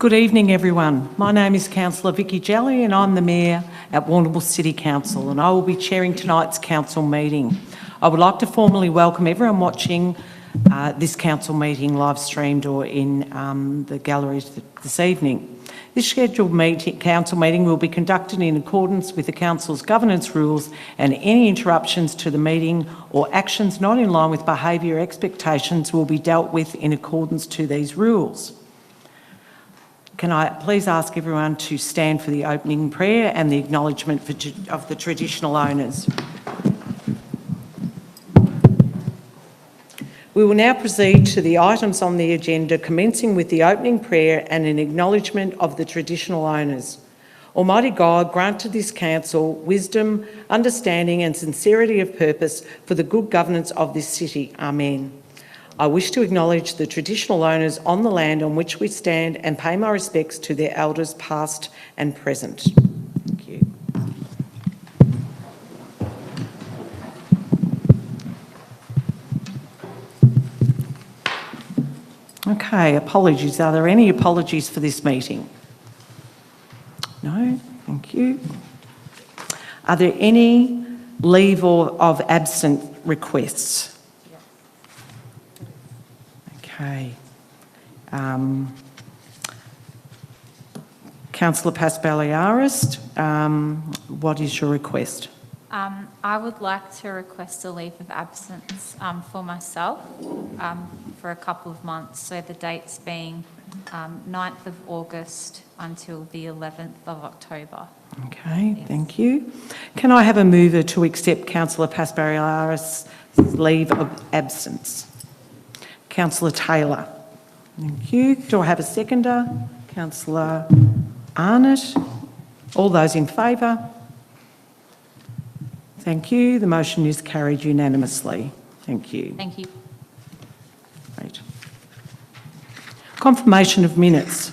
Good evening, everyone. My name is Councillor Vicky Jelly and I'm the Mayor at Warrnambool City Council, and I will be chairing tonight's council meeting. I would like to formally welcome everyone watching this council meeting live streamed or in the galleries this evening. This scheduled council meeting will be conducted in accordance with the council's governance rules, and any interruptions to the meeting or actions not in line with behaviour expectations will be dealt with in accordance to these rules. Can I please ask everyone to stand for the opening prayer and the acknowledgement of the traditional owners. We will now proceed to the items on the agenda, commencing with the opening prayer and an acknowledgement of the traditional owners. Almighty God, grant to this council wisdom, understanding and sincerity of purpose for the good governance of this city. Amen. I wish to acknowledge the traditional owners on the land on which we stand and pay my respects to their elders past and present. Thank you. Okay, apologies. Are there any apologies for this meeting? No? Thank you. Are there any leave of absent requests? Okay. Councillor Paspaliaris, what is your request? I would like to request a leave of absence for myself for a couple of months. So the dates being 9th of August until the 11th of October. Okay, yes. Thank you. Can I have a mover to accept Councillor Paspaliaris' leave of absence? Councillor Taylor. Thank you. Do I have a seconder? Councillor Arnott. All those in favour? Thank you. The motion is carried unanimously. Thank you. Thank you. Great. Confirmation of minutes.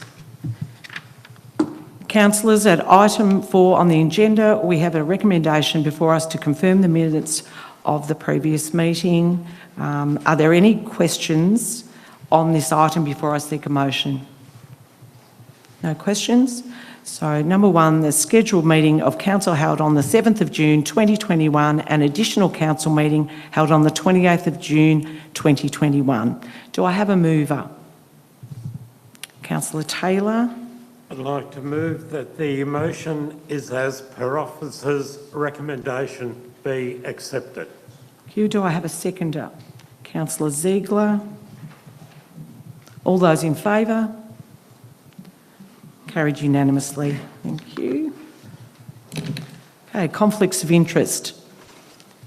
Councillors, at item 4 on the agenda, we have a recommendation before us to confirm the minutes of the previous meeting. Are there any questions on this item before I seek a motion? No questions? So, number 1, the scheduled meeting of council held on the 7th of June 2021 and additional council meeting held on the 28th of June 2021. Do I have a mover? Councillor Taylor. I'd like to move that the motion is as per officer's recommendation be accepted. Thank you. Do I have a seconder? Councillor Ziegler. All those in favour? Carried unanimously. Thank you. Okay, conflicts of interest.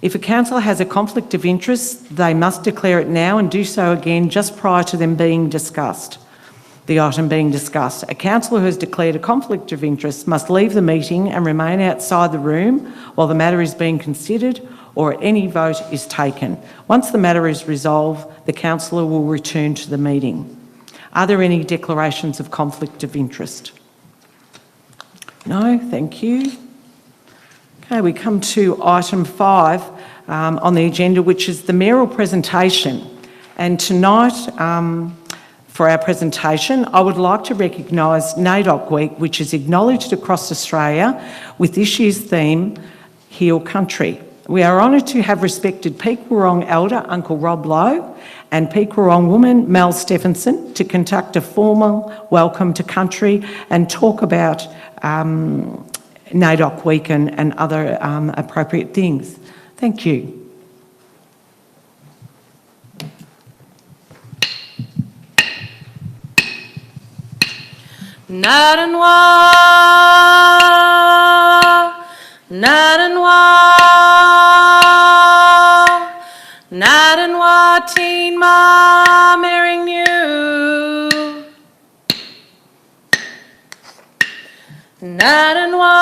If a councillor has a conflict of interest, they must declare it now and do so again just prior to them being discussed, the item being discussed. A councillor who has declared a conflict of interest must leave the meeting and remain outside the room while the matter is being considered or any vote is taken. Once the matter is resolved, the councillor will return to the meeting. Are there any declarations of conflict of interest? No, thank you. Okay, we come to item 5 on the agenda, which is the mayoral presentation. And tonight, for our presentation, I would like to recognise NAIDOC Week, which is acknowledged across Australia with this year's theme, Heal Country. We are honoured to have respected Peak Wurrong Elder Uncle Rob Lowe and Peak Wurrong woman Mel Stephenson to conduct a formal welcome to country and talk about NAIDOC Week and other appropriate things. Thank you. Naranwa, Naranwa, Naranwa, teen ma marrying you. Naranwa,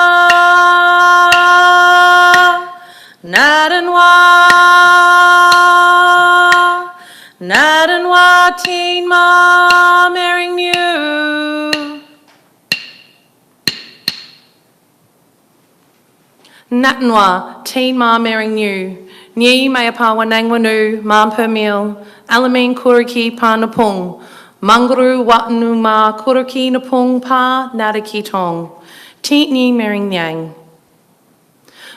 Naranwa, Naranwa, teen ma marrying you. Natanwa, teen ma marrying you. Nyi Mayapa Wanang Wanu, Ma Per Meal, Alameen Kuriki Pa Napung, Manguru Watnuma Kuruki Napung Pa Naraki Tong. Tini Mering Nyang.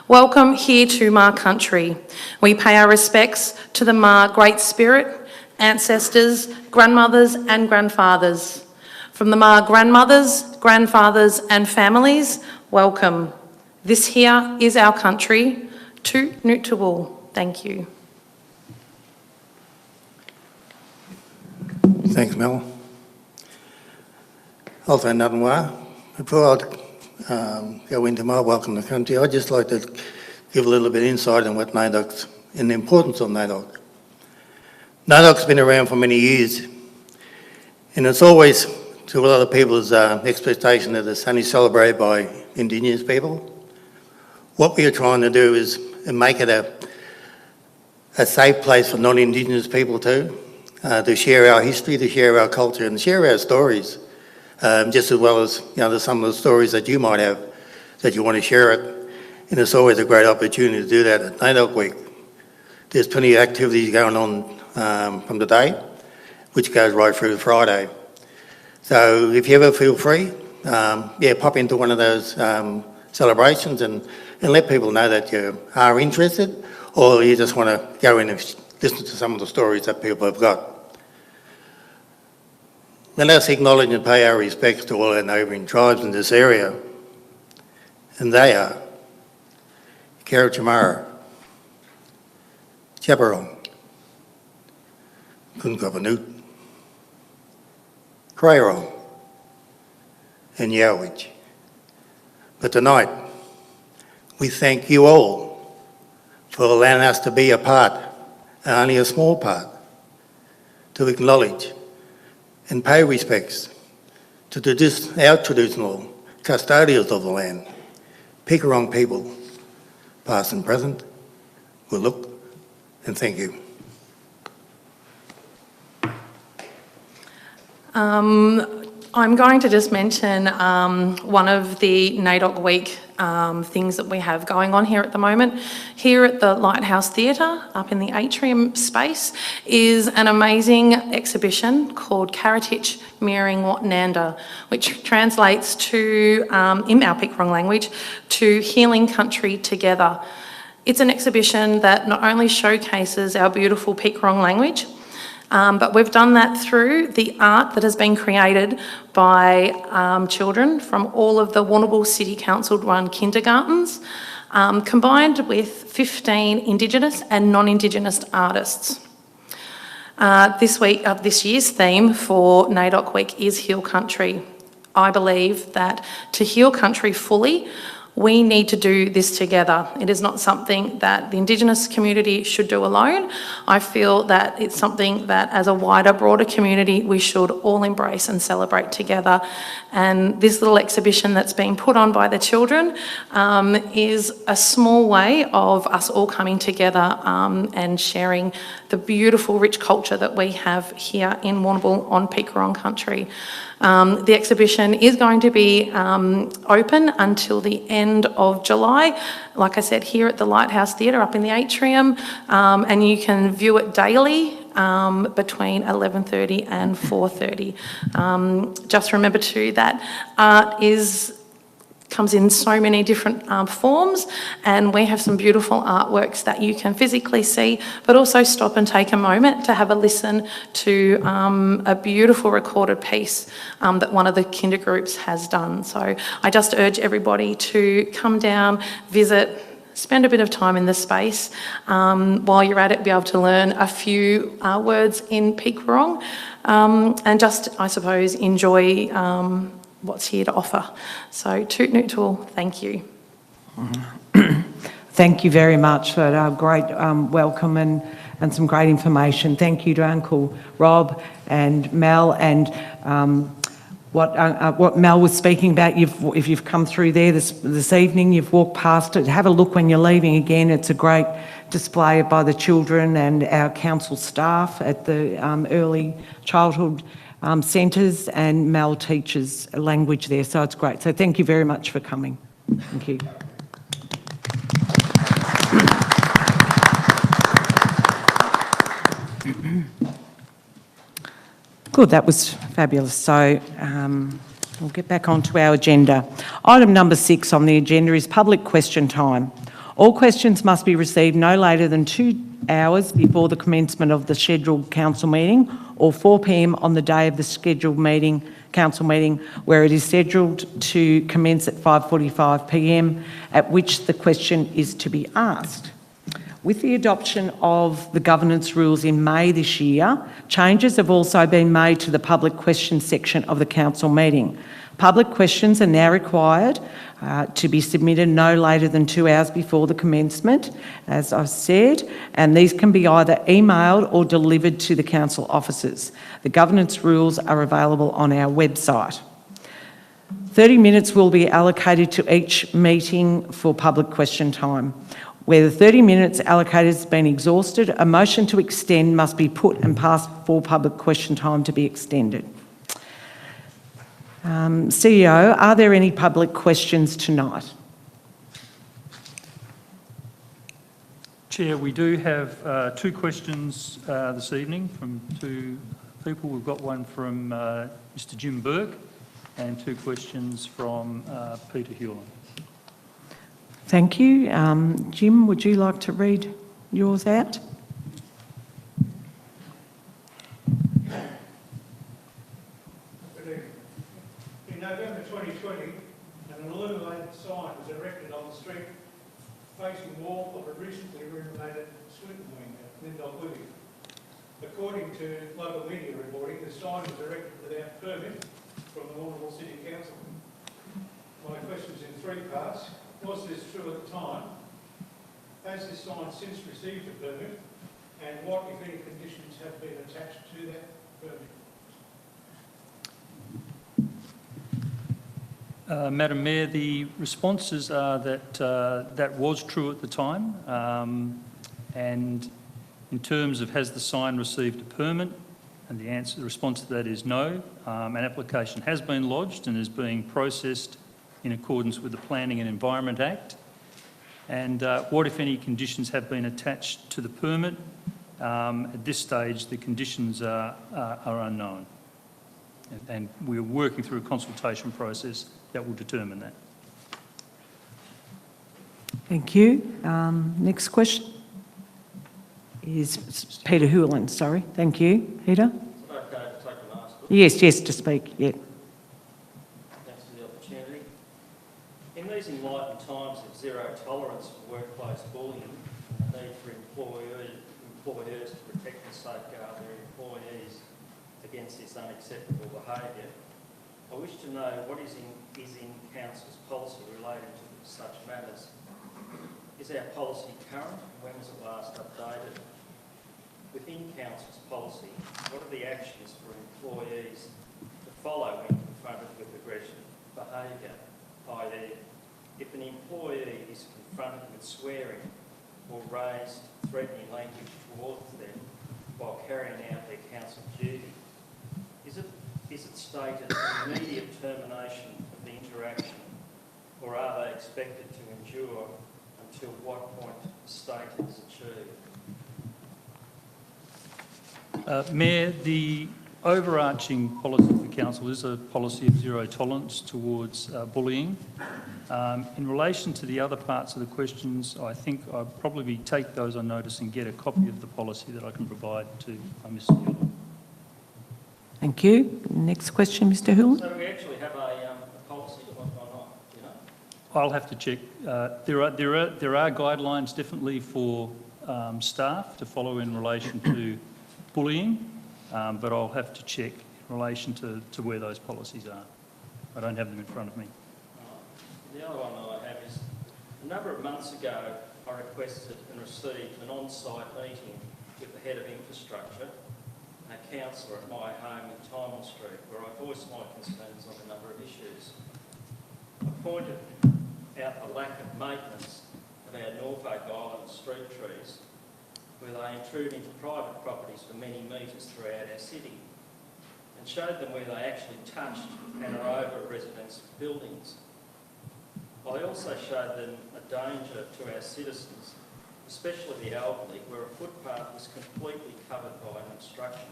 Welcome here to Ma country. We pay our respects to the Ma Great Spirit, ancestors, grandmothers and grandfathers. From the Ma grandmothers, grandfathers and families, welcome. This here is our country. Toot Noot Tawul. Thank you. Thanks, Mel. Also, Natanwa. Before I go into my welcome to country, I'd just like to give a little bit of insight on what NAIDOC's and the importance of NAIDOC. NAIDOC's been around for many years, and it's always, to a lot of people's expectation, that it's only celebrated by Indigenous people. What we are trying to do is make it a safe place for non-Indigenous people too, to share our history, to share our culture and share our stories, just as well as there's some of the stories that you might have that you want to share it. And it's always a great opportunity to do that at NAIDOC Week. There's plenty of activities going on from the day, which goes right through to Friday. So if you ever feel free, pop into one of those celebrations and let people know that you are interested, or you just want to go in and listen to some of the stories that people have got. Let us acknowledge and pay our respects to all our neighbouring tribes in this area. And they are Karachamara, Chaparong, Kunkapanut, Krairong, and Yowich. But tonight, we thank you all for allowing us to be a part, and only a small part, to acknowledge and pay respects to our traditional custodians of the land, Pikarong people, past and present. We'll look and thank you. I'm going to just mention one of the NAIDOC Week things that we have going on here at the moment. Here at the Lighthouse Theatre, up in the atrium space, is an amazing exhibition called Karatich Meering Watnanda, which translates to, in our Pikarong language, to Healing Country Together. It's an exhibition that not only showcases our beautiful Pikarong language, but we've done that through the art that has been created by children from all of the Warrnambool City Council-run kindergartens, combined with 15 Indigenous and non-Indigenous artists. This year's theme for NAIDOC Week is Heal Country. I believe that to heal country fully, we need to do this together. It is not something that the Indigenous community should do alone. I feel that it's something that as a wider, broader community, we should all embrace and celebrate together. And this little exhibition that's being put on by the children is a small way of us all coming together and sharing the beautiful, rich culture that we have here in Warrnambool on Pikarong country. The exhibition is going to be open until the end of July, like I said, here at the Lighthouse Theatre up in the atrium, and you can view it daily between 11:30 and 4:30. Just remember too that art comes in so many different forms, and we have some beautiful artworks that you can physically see, but also stop and take a moment to have a listen to a beautiful recorded piece that one of the kinder groups has done. So I just urge everybody to come down, visit, spend a bit of time in the space. While you're at it, be able to learn a few words in Pikarong, and just, I suppose, enjoy what's here to offer. So toot noot tool, thank you. Thank you very much for a great welcome and some great information. Thank you to Uncle Rob and Mel, and what Mel was speaking about. If you've come through there this evening, you've walked past it, have a look when you're leaving again. It's a great display by the children and our council staff at the early childhood centres, and Mel teaches language there, so it's great. So thank you very much for coming. Thank you. Good, that was fabulous. So we'll get back onto our agenda. Item number 6 on the agenda is public question time. All questions must be received no later than 2 hours before the commencement of the scheduled council meeting or 4 p.m. on the day of the scheduled council meeting where it is scheduled to commence at 5:45 p.m, at which the question is to be asked. With the adoption of the governance rules in May this year, changes have also been made to the public questions section of the council meeting. Public questions are now required to be submitted no later than 2 hours before the commencement, as I've said, and these can be either emailed or delivered to the council offices. The governance rules are available on our website. 30 minutes will be allocated to each meeting for public question time. Where the 30 minutes allocated has been exhausted, a motion to extend must be put and passed for public question time to be extended. CEO, are there any public questions tonight? Chair, we do have 2 questions this evening from 2 people. We've got one from Mr Jim Burke and 2 questions from Peter Hewlin. Thank you. Jim, would you like to read yours out? In November 2020, an illuminated sign was erected on the street facing wall of a recently renovated Swinton wing at Lindell Living. According to local media reporting, the sign was erected without permit from the Warrnambool City Council. My question is in 3 parts. Was this true at the time? Has this sign since received a permit? And what, if any, conditions have been attached to that permit? Madam Mayor, the responses are that that was true at the time, and in terms of has the sign received a permit, and the response to that is no. An application has been lodged and is being processed in accordance with the Planning and Environment Act. And what, if any, conditions have been attached to the permit? At this stage, the conditions are unknown. And we're working through a consultation process that will determine that. Thank you. Next question is Peter Hewlin. Sorry. Thank you. Peter? Is it okay to take an ask? Yes, to speak. Yeah. Thanks for the opportunity. In these enlightened times of zero tolerance for workplace bullying and the need for employers to protect and safeguard their employees against this unacceptable behaviour, I wish to know what is in Council's policy relating to such matters. Is our policy current? When was it last updated? Within Council's policy, what are the actions for employees to follow when confronted with aggressive behaviour? i.e., if an employee is confronted with swearing or raised threatening language towards them while carrying out their council duty, is it stated immediate termination of the interaction, or are they expected to endure until what point the state is achieved? Mayor, the overarching policy of the council is a policy of zero tolerance towards bullying. In relation to the other parts of the questions, I think I'll probably take those on notice and get a copy of the policy that I can provide to Mr Hewlin. Thank you. Next question, Mr Hewlin. So we actually have a policy or not, you know? I'll have to check. There are guidelines definitely for staff to follow in relation to bullying, but I'll have to check in relation to where those policies are. I don't have them in front of me. The other one that I have is, a number of months ago, I requested and received an on-site meeting with the head of infrastructure, a councillor at my home in Tymon Street, where I voiced my concerns on a number of issues. I pointed out the lack of maintenance of our Norfolk Island street trees, where they intrude into private properties for many metres throughout our city, and showed them where they actually touched and are over residents' buildings. I also showed them a danger to our citizens, especially the elderly, where a footpath was completely covered by an obstruction.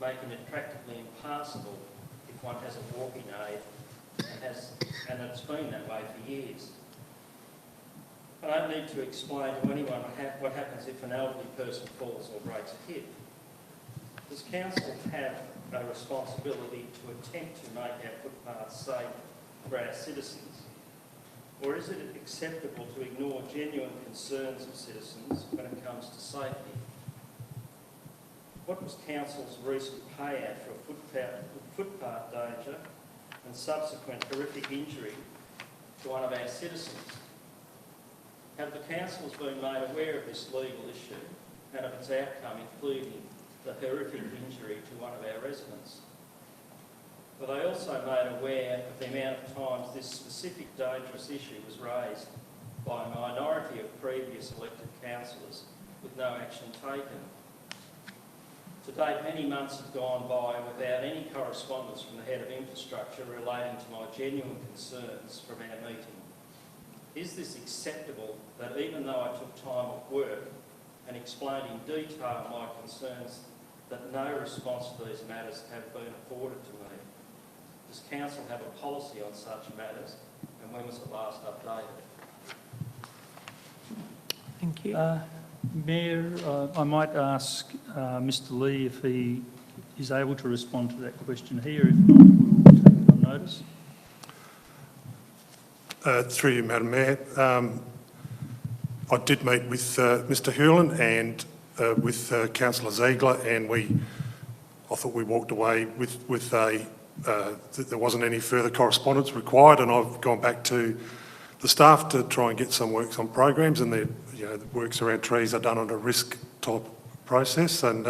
making it practically impassable if one has a walking aid, and it's been that way for years. I don't need to explain to anyone what happens if an elderly person falls or breaks a hip. Does council have a responsibility to attempt to make our footpaths safe for our citizens? Or is it acceptable to ignore genuine concerns of citizens when it comes to safety? What was council's recent payout for footpath danger and subsequent horrific injury to one of our citizens? Have the councils been made aware of this legal issue and of its outcome, including the horrific injury to one of our residents? Were they also made aware of the amount of times this specific dangerous issue was raised by a minority of previous elected councillors with no action taken? To date, many months have gone by without any correspondence from the head of infrastructure relating to my genuine concerns from our meeting. Is this acceptable that even though I took time off work and explained in detail my concerns, that no response to these matters have been afforded to me? Does council have a policy on such matters, and when was it last updated? Thank you. Mayor, I might ask Mr Lee if he is able to respond to that question here. If not, we'll take it on notice. Through you, Madam Mayor. I did meet with Mr Hewlin and with Councillor Ziegler, and I thought we walked away with a that there wasn't any further correspondence required, and I've gone back to the staff to try and get some works on programs, and the works around trees are done on a risk type process, and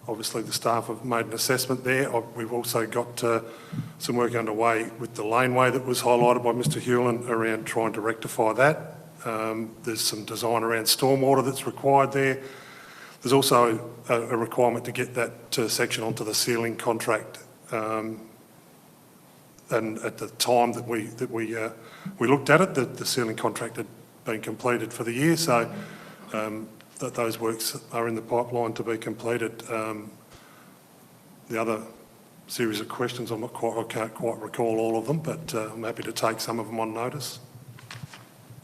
obviously the staff have made an assessment there. We've also got some work underway with the laneway that was highlighted by Mr Hewlin around trying to rectify that. There's some design around stormwater that's required there. There's also a requirement to get that section onto the ceiling contract. And at the time that we looked at it, the ceiling contract had been completed for the year, so that those works are in the pipeline to be completed. The other series of questions, I can't quite recall all of them, but I'm happy to take some of them on notice.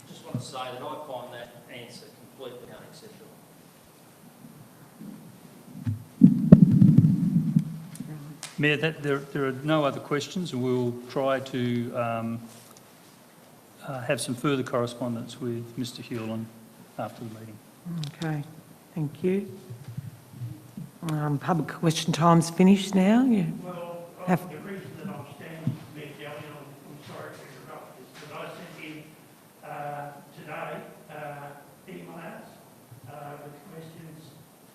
Just want to say that I find that answer completely unacceptable. Mayor, there are no other questions, and we'll try to have some further correspondence with Mr Hewlin after the meeting. Okay, thank you. Public question time's finished now. Well, Have- the reason that I'm standing, Mayor Kelly, I'm sorry to interrupt this, but I sent in today emails with questions.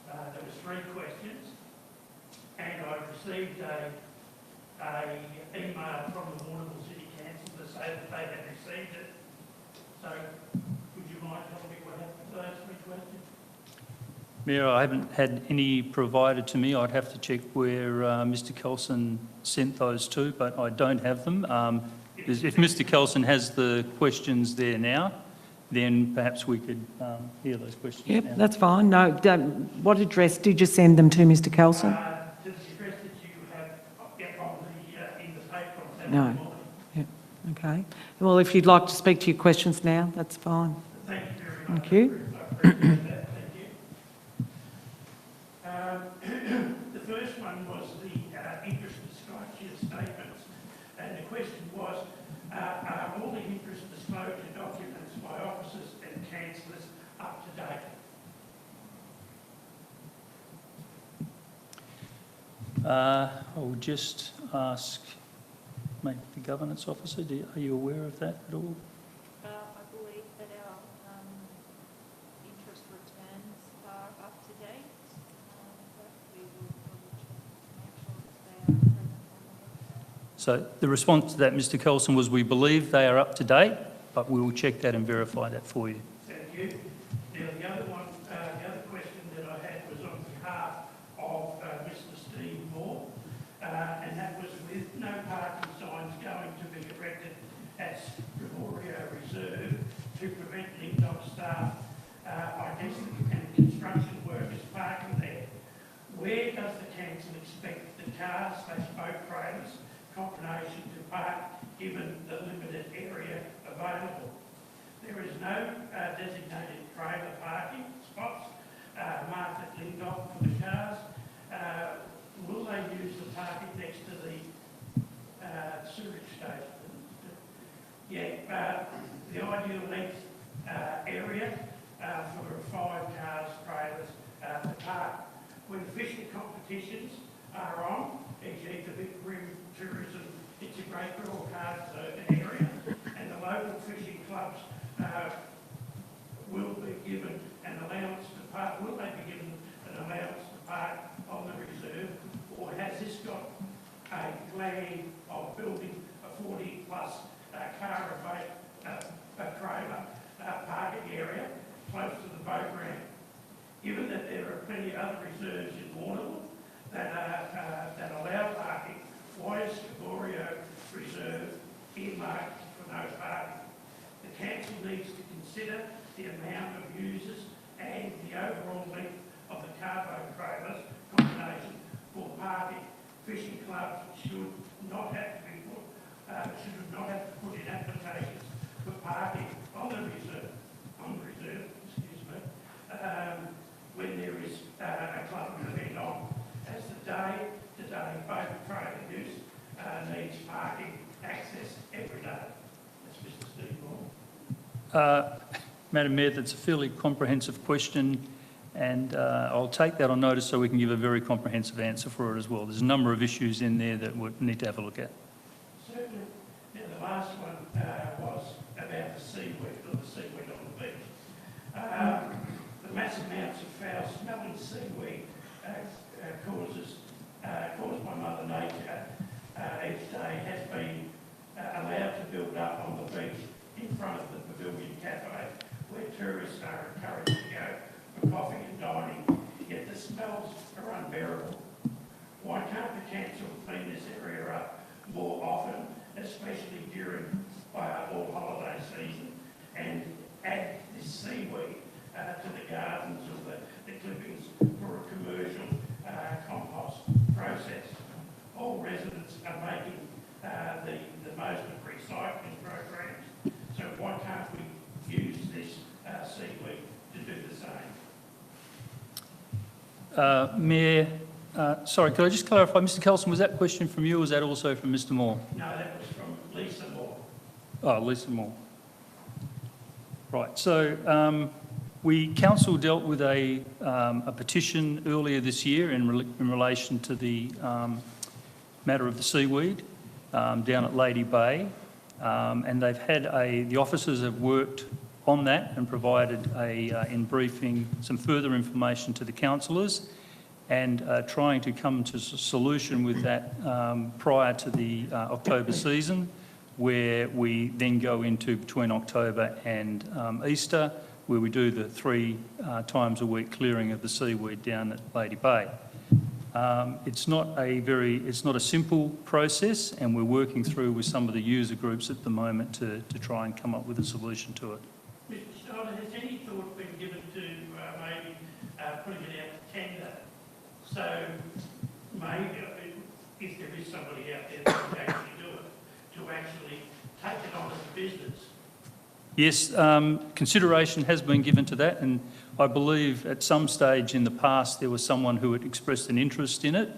There was 3 questions, and I received a email from the Warrnambool City Council to say that they had received it. So, would you mind telling me what happened to those 3 questions? Mayor, I haven't had any provided to me. I'd have to check where Mr Kelson sent those to, but I don't have them. If Mr Kelson has the questions there now, then perhaps we could hear those questions now. Yep, that's fine. No, what address did you send them to, Mr Kelson? To the address that you have in the paper on Saturday No. morning. Yep, okay. Well, if you'd like to speak to your questions now, that's fine. Thank you very much. Thank you. I appreciate that. Thank you. The first one was the interest disclosure statements, and the question was, are all the interest disclosure documents by officers and councillors up to date? I will just ask maybe the governance officer, are you aware of that at all? I believe that our interest returns are up to date, but we will double check to make sure that they are present on the website. So the response to that, Mr Kelson, was we believe they are up to date, but we will check that and verify that for you. Thank you. Now, the other question that I had was on behalf of Mr Steve Moore, and that was with no parking signs going to be erected at Gregorio Reserve to prevent linked-on staff, I guess, and construction workers parking there. Where does the council expect the car/boat trailers combination to park given the limited area available? There is no designated trailer parking spots marked at Lindop for the cars. Will they use the parking next to the sewage station? Yeah, the ideal length area for 5 cars, trailers to park. When fishing competitions are on, e.g. the Big Rim Tourism Integrated or Cards Urban Area, and the local fishing clubs will be given an allowance to park. Will they be given an allowance to park on the reserve, or has this got a plan of building a 40-plus car and trailer parking area close to the boat ramp? Given that there are plenty of other reserves in Warrnambool that allow parking, why is Caborio Reserve earmarked for no parking? The council needs to consider the amount of users and the overall length of the cargo trailers combination for parking. Fishing clubs should not have to put in applications for parking on the reserve, when there is a club event on, as the day-to-day boat trailer use needs parking access every day. That's Mr. Steve Moore. Madam Mayor, that's a fairly comprehensive question, and I'll take that on notice so we can give a very comprehensive answer for it as well. There's a number of issues in there that we need to have a look at. Certainly. Now, the last one was about the seaweed, or the seaweed on the beach. The massive amounts of foul-smelling seaweed caused by Mother Nature each day has been allowed to build up on the beach in front of the Pavilion Cafe, where tourists are encouraged to go for coffee and dining, yet the smells are unbearable. Why can't the council clean this area up more often, especially during all holiday season, and add this seaweed to the gardens or the clippings for a commercial compost process? All residents are making the most of recycling programs, so why can't we use this seaweed to do the same? Mayor, sorry, could I just clarify, Mr. Kelson, was that question from you or was that also from Mr. Moore? No, that was from Lisa Moore. Oh, Lisa Moore. Right, so Council dealt with a petition earlier this year in relation to the matter of the seaweed down at Lady Bay, and they've had the officers have worked on that and provided in briefing some further information to the councillors, and trying to come to a solution with that prior to the October season, where we then go into between October and Easter, where we do the 3 times a week clearing of the seaweed down at Lady Bay. It's not a simple process, and we're working through with some of the user groups at the moment to try and come up with a solution to it. Mr. Schneider, has any thought been given to maybe putting it out to tender? So maybe, if there is somebody out there that can actually do it, to actually take it on as a business? Yes, consideration has been given to that, and I believe at some stage in the past there was someone who had expressed an interest in it,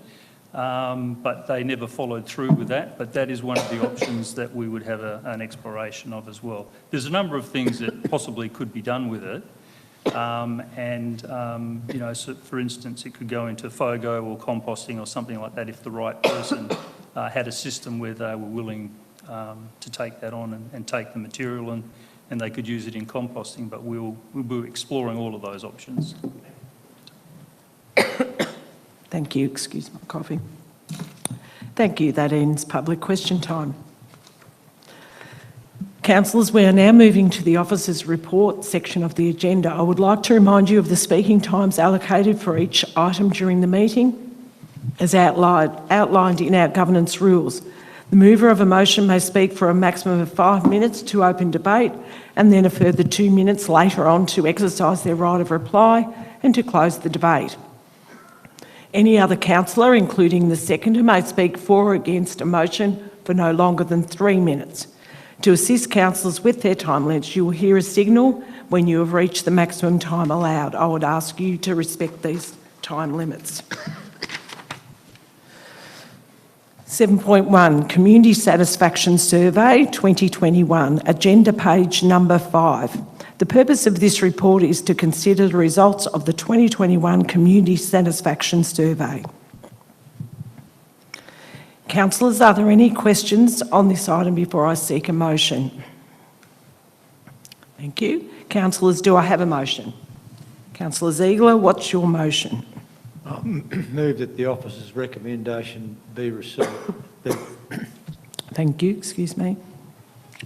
but they never followed through with that. But that is one of the options that we would have an exploration of as well. There's a number of things that possibly could be done with it, you know, so for instance, it could go into FOGO or composting or something like that if the right person had a system where they were willing to take that on and take the material and they could use it in composting, but we'll be exploring all of those options. Thank you. Excuse my coffee. Thank you. That ends public question time. Councillors, we are now moving to the officers' report section of the agenda. I would like to remind you of the speaking times allocated for each item during the meeting, as outlined in our governance rules. The mover of a motion may speak for a maximum of 5 minutes to open debate, and then a further 2 minutes later on to exercise their right of reply and to close the debate. Any other councillor, including the seconder, may speak for or against a motion for no longer than 3 minutes. To assist councillors with their time limits, you will hear a signal when you have reached the maximum time allowed. I would ask you to respect these time limits. 7.1, Community Satisfaction Survey 2021, agenda page number 5. The purpose of this report is to consider the results of the 2021 Community Satisfaction Survey. Councillors, are there any questions on this item before I seek a motion? Thank you. Councillors, do I have a motion? Councillor Ziegler, what's your motion? Move that the officer's recommendation be received. Thank you, excuse me.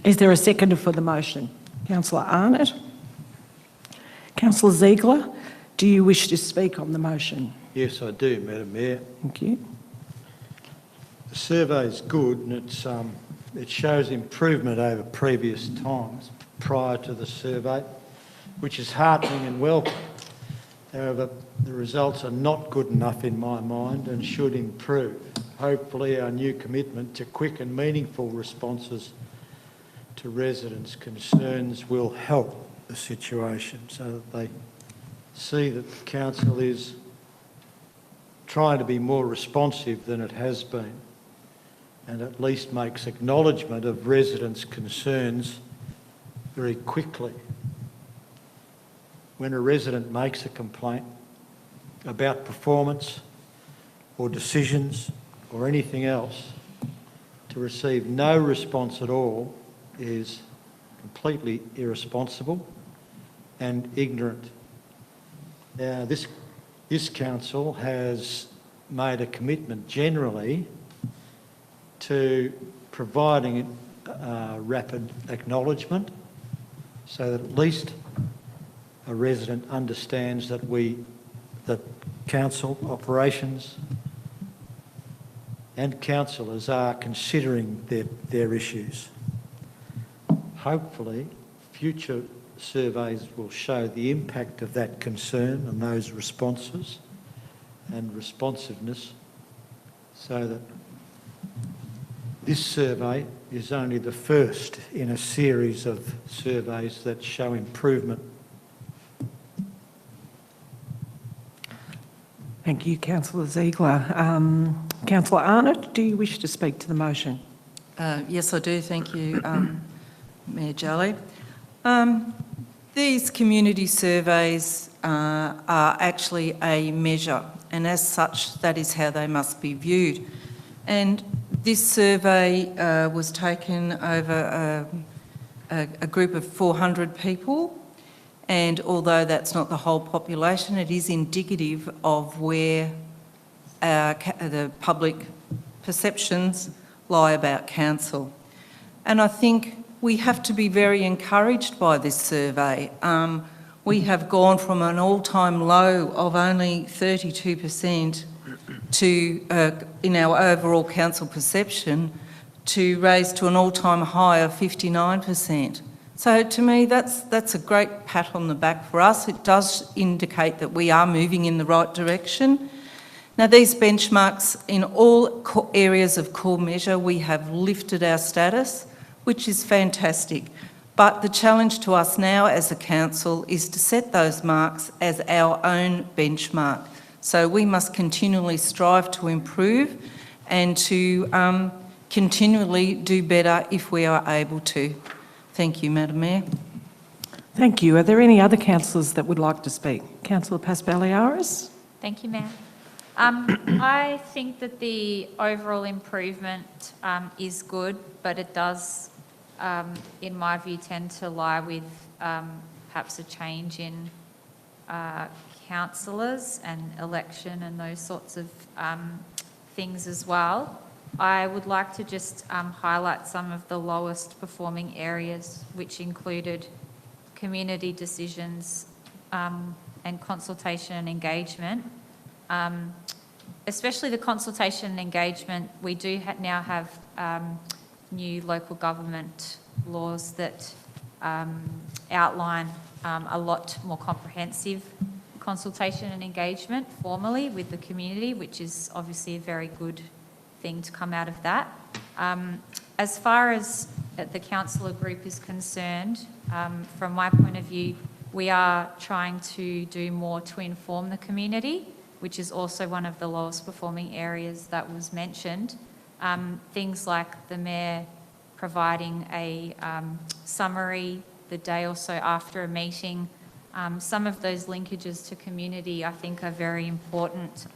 Is there a seconder for the motion? Councillor Arnott. Councillor Ziegler, do you wish to speak on the motion? Yes, I do, Madam Mayor. Thank you. The survey is good and it shows improvement over previous times prior to the survey, which is heartening and welcome. However, the results are not good enough in my mind and should improve. Hopefully our new commitment to quick and meaningful responses to residents' concerns will help the situation so that they see that the council is trying to be more responsive than it has been and at least makes acknowledgement of residents' concerns very quickly. When a resident makes a complaint about performance or decisions or anything else, to receive no response at all is completely irresponsible and ignorant. Now, this council has made a commitment generally to providing rapid acknowledgement so that at least a resident understands that that council operations and councillors are considering their issues. Hopefully, future surveys will show the impact of that concern and those responses and responsiveness so that this survey is only the first in a series of surveys that show improvement. Thank you, Councillor Ziegler. Councillor Arnott, do you wish to speak to the motion? Yes, I do. Thank you, Mayor Jolly. These community surveys are actually a measure, and as such, that is how they must be viewed. And this survey was taken over a group of 400 people, and although that's not the whole population, it is indicative of where the public perceptions lie about council. And I think we have to be very encouraged by this survey. We have gone from an all-time low of only 32% to, in our overall council perception, to raise to an all-time high of 59%. So to me, that's a great pat on the back for us. It does indicate that we are moving in the right direction. Now, these benchmarks in all areas of core measure, we have lifted our status, which is fantastic. But the challenge to us now as a council is to set those marks as our own benchmark. So we must continually strive to improve and to continually do better if we are able to. Thank you, Madam Mayor. Thank you. Are there any other councillors that would like to speak? Councillor Paspaliaris? Thank you, Mayor. I think that the overall improvement is good, but it does, in my view, tend to lie with perhaps a change in councillors and election and those sorts of things as well. I would like to just highlight some of the lowest performing areas, which included community decisions and consultation and engagement. Especially the consultation and engagement, we do now have new local government laws that outline a lot more comprehensive consultation and engagement formally with the community, which is obviously a very good thing to come out of that. As far as the councillor group is concerned, from my point of view, we are trying to do more to inform the community, which is also one of the lowest performing areas that was mentioned. Things like the Mayor providing a summary the day or so after a meeting. Some of those linkages to community I think are very important,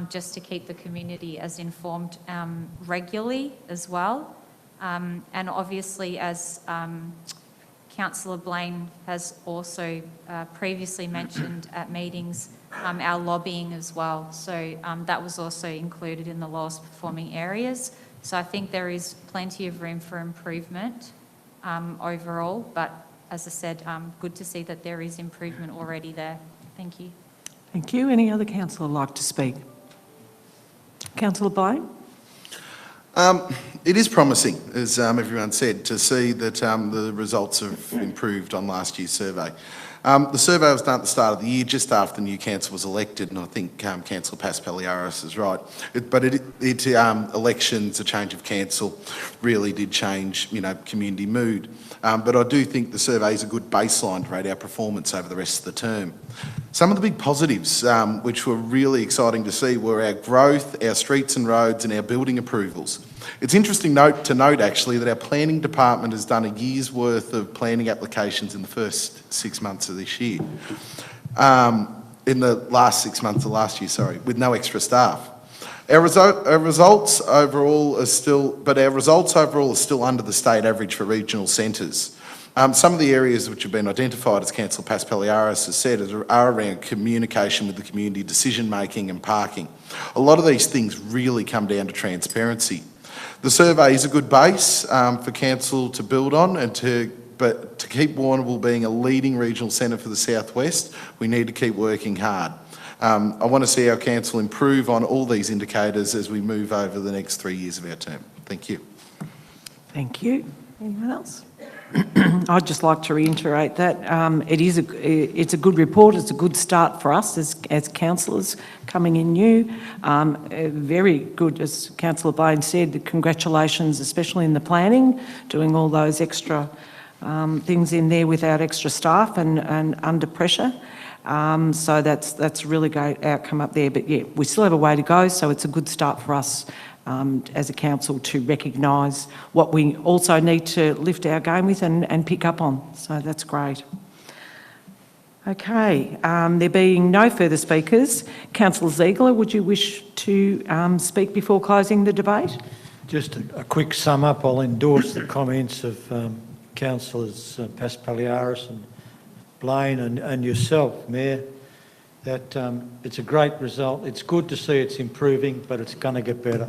just to keep the community as informed regularly as well. And obviously, as Councillor Blaine has also previously mentioned at meetings, our lobbying as well. So that was also included in the lowest performing areas. So I think there is plenty of room for improvement overall, but as I said, good to see that there is improvement already there. Thank you. Thank you. Any other councillor like to speak? Councillor Blaine? It is promising, as everyone said, to see that the results have improved on last year's survey. The survey was done at the start of the year, just after the new council was elected, and I think Councillor Paspaliaris is right. Elections, a change of council, really did change, community mood. But I do think the survey is a good baseline to rate our performance over the rest of the term. Some of the big positives, which were really exciting to see, were our growth, our streets and roads, and our building approvals. It's interesting to note, actually, that our planning department has done a year's worth of planning applications in the first 6 months of this year. In the last 6 months of last year, sorry, with no extra staff. Our results overall are still under the state average for regional centres. Some of the areas which have been identified, as Councillor Paspaliaris has said, are around communication with the community, decision making and parking. A lot of these things really come down to transparency. The survey is a good base for council to build on, but to keep Warrnambool being a leading regional centre for the southwest, we need to keep working hard. I want to see our council improve on all these indicators as we move over the next 3 years of our term. Thank you. Thank you. Anyone else? I'd just like to reiterate that it's a good report. It's a good start for us as councillors coming in new. Very good, as Councillor Blaine said. Congratulations, especially in the planning, doing all those extra things in there without extra staff and under pressure. So that's a really great outcome up there. But yeah, we still have a way to go, so it's a good start for us as a council to recognise what we also need to lift our game with and pick up on. So that's great. Okay, there being no further speakers, Councillor Ziegler, would you wish to speak before closing the debate? Just a quick sum up. I'll endorse the comments of Councillors Paspaliaris and Blaine and yourself, Mayor, that it's a great result. It's good to see it's improving, but it's going to get better.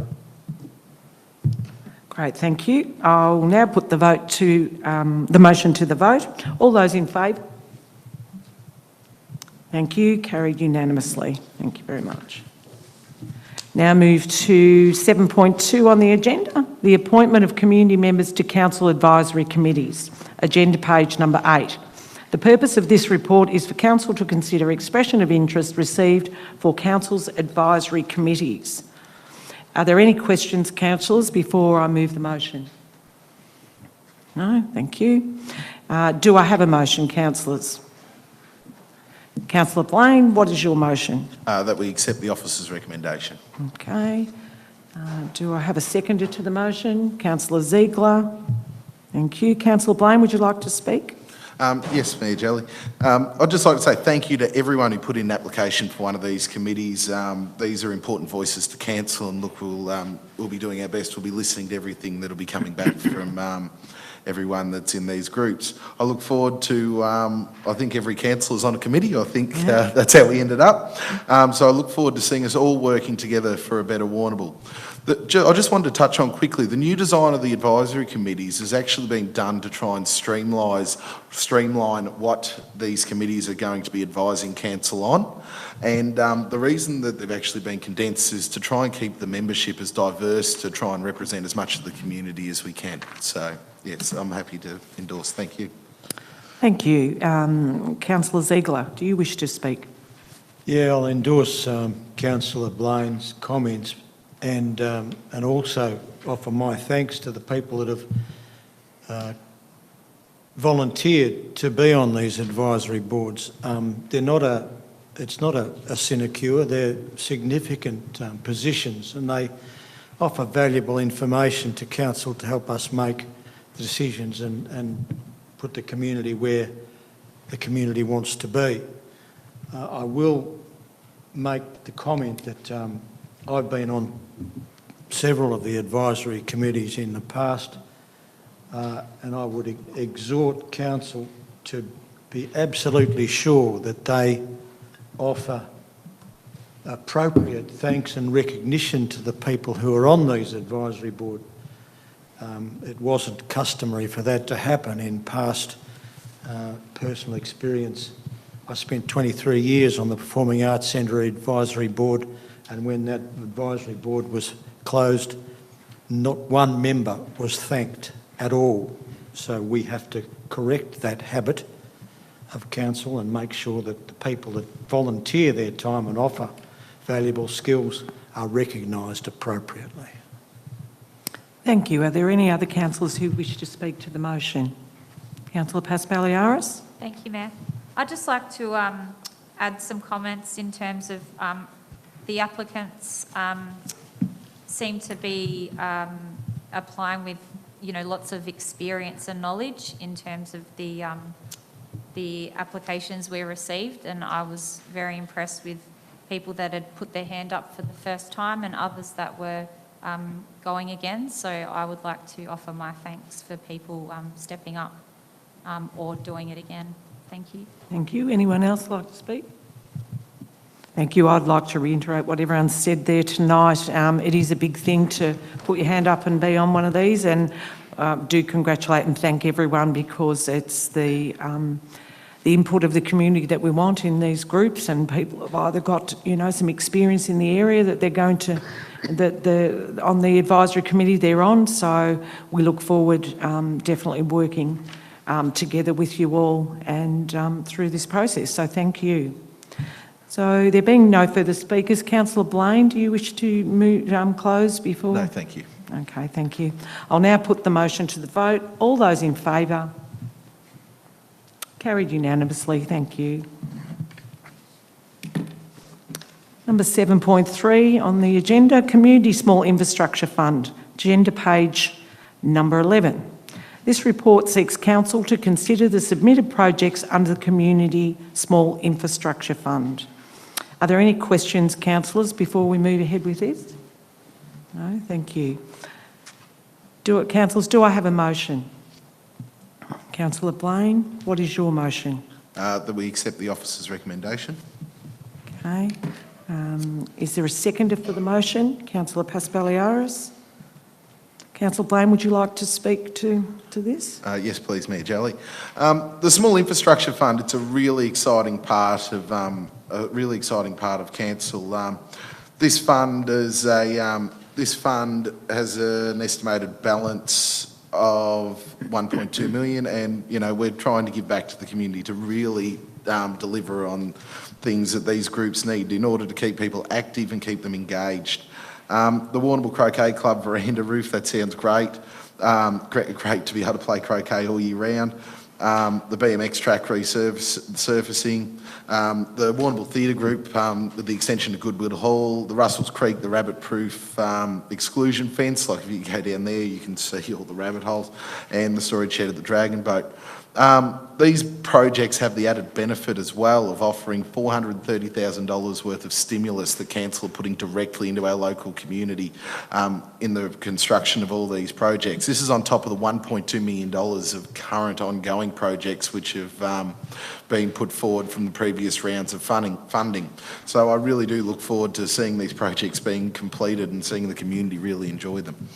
Great, thank you. I'll now put the vote to the motion to the vote. All those in favour? Thank you. Carried unanimously. Thank you very much. Now move to 7.2 on the agenda, the appointment of community members to council advisory committees, agenda page number 8. The purpose of this report is for council to consider expression of interest received for council's advisory committees. Are there any questions, councillors, before I move the motion? No, thank you. Do I have a motion, councillors? Councillor Blaine, what is your motion? That we accept the officer's recommendation. Okay. Do I have a seconder to the motion? Councillor Ziegler. Thank you. Councillor Blaine, would you like to speak? Yes, Mayor Jelly. I'd just like to say thank you to everyone who put in an application for one of these committees. These are important voices to council, and look, we'll be doing our best. We'll be listening to everything that'll be coming back from everyone that's in these groups. I look forward to, I think every councillor's on a committee. I think that's how we ended up. So I look forward to seeing us all working together for a better Warrnambool. I just wanted to touch on quickly, the new design of the advisory committees is actually being done to try and streamline what these committees are going to be advising council on. And the reason that they've actually been condensed is to try and keep the membership as diverse, to try and represent as much of the community as we can. So, yes, I'm happy to endorse. Thank you. Thank you. Councillor Ziegler, do you wish to speak? Yeah, I'll endorse Councillor Blaine's comments and also offer my thanks to the people that have volunteered to be on these advisory boards. It's not a sinecure, they're significant positions, and they offer valuable information to council to help us make the decisions and put the community where the community wants to be. I will make the comment that I've been on several of the advisory committees in the past, and I would exhort council to be absolutely sure that they offer appropriate thanks and recognition to the people who are on these advisory boards. It wasn't customary for that to happen in past personal experience. I spent 23 years on the Performing Arts Centre Advisory Board, and when that advisory board was closed, not one member was thanked at all. So we have to correct that habit of council and make sure that the people that volunteer their time and offer valuable skills are recognised appropriately. Thank you. Are there any other councillors who wish to speak to the motion? Councillor Paspaliaris? Thank you, Mayor. I'd just like to add some comments in terms of the applicants seem to be applying with, lots of experience and knowledge in terms of the applications we received, and I was very impressed with people that had put their hand up for the first time and others that were going again. So I would like to offer my thanks for people stepping up or doing it again. Thank you. Thank you. Anyone else like to speak? Thank you. I'd like to reiterate what everyone said there tonight. It is a big thing to put your hand up and be on one of these, and do congratulate and thank everyone, because it's the input of the community that we want in these groups, and people have either got, some experience in the area that they're going to, on the advisory committee they're on. So we look forward definitely working together with you all and through this process. So thank you. So there being no further speakers, Councillor Blaine, do you wish to move, close before? No, thank you. Okay, thank you. I'll now put the motion to the vote. All those in favour? Carried unanimously, thank you. Number 7.3 on the agenda, Community Small Infrastructure Fund, agenda page number 11. This report seeks council to consider the submitted projects under the Community Small Infrastructure Fund. Are there any questions, councillors, before we move ahead with this? No, thank you. Councillors, do I have a motion? Councillor Blaine, what is your motion? That we accept the officer's recommendation. Okay. Is there a seconder for the motion? Councillor Paspaliaris? Councillor Blaine, would you like to speak to this? Yes, please, Mayor Jolly. The Small Infrastructure Fund, it's a really exciting part of council. This fund has an estimated balance of 1.2 million, and we're trying to give back to the community to really deliver on things that these groups need in order to keep people active and keep them engaged. The Warrnambool Croquet Club veranda roof, that sounds great. Great to be able to play croquet all year round. The BMX track resurfacing, the Warrnambool Theatre Group with the extension to Goodwood Hall, the Russells Creek, the rabbit-proof exclusion fence, like if you go down there you can see all the rabbit holes, and the storage shed at the Dragon Boat. These projects have the added benefit as well of offering $430,000 worth of stimulus that council are putting directly into our local community in the construction of all these projects. This is on top of the $1.2 million of current ongoing projects which have been put forward from the previous rounds of funding. So I really do look forward to seeing these projects being completed and seeing the community really enjoy them.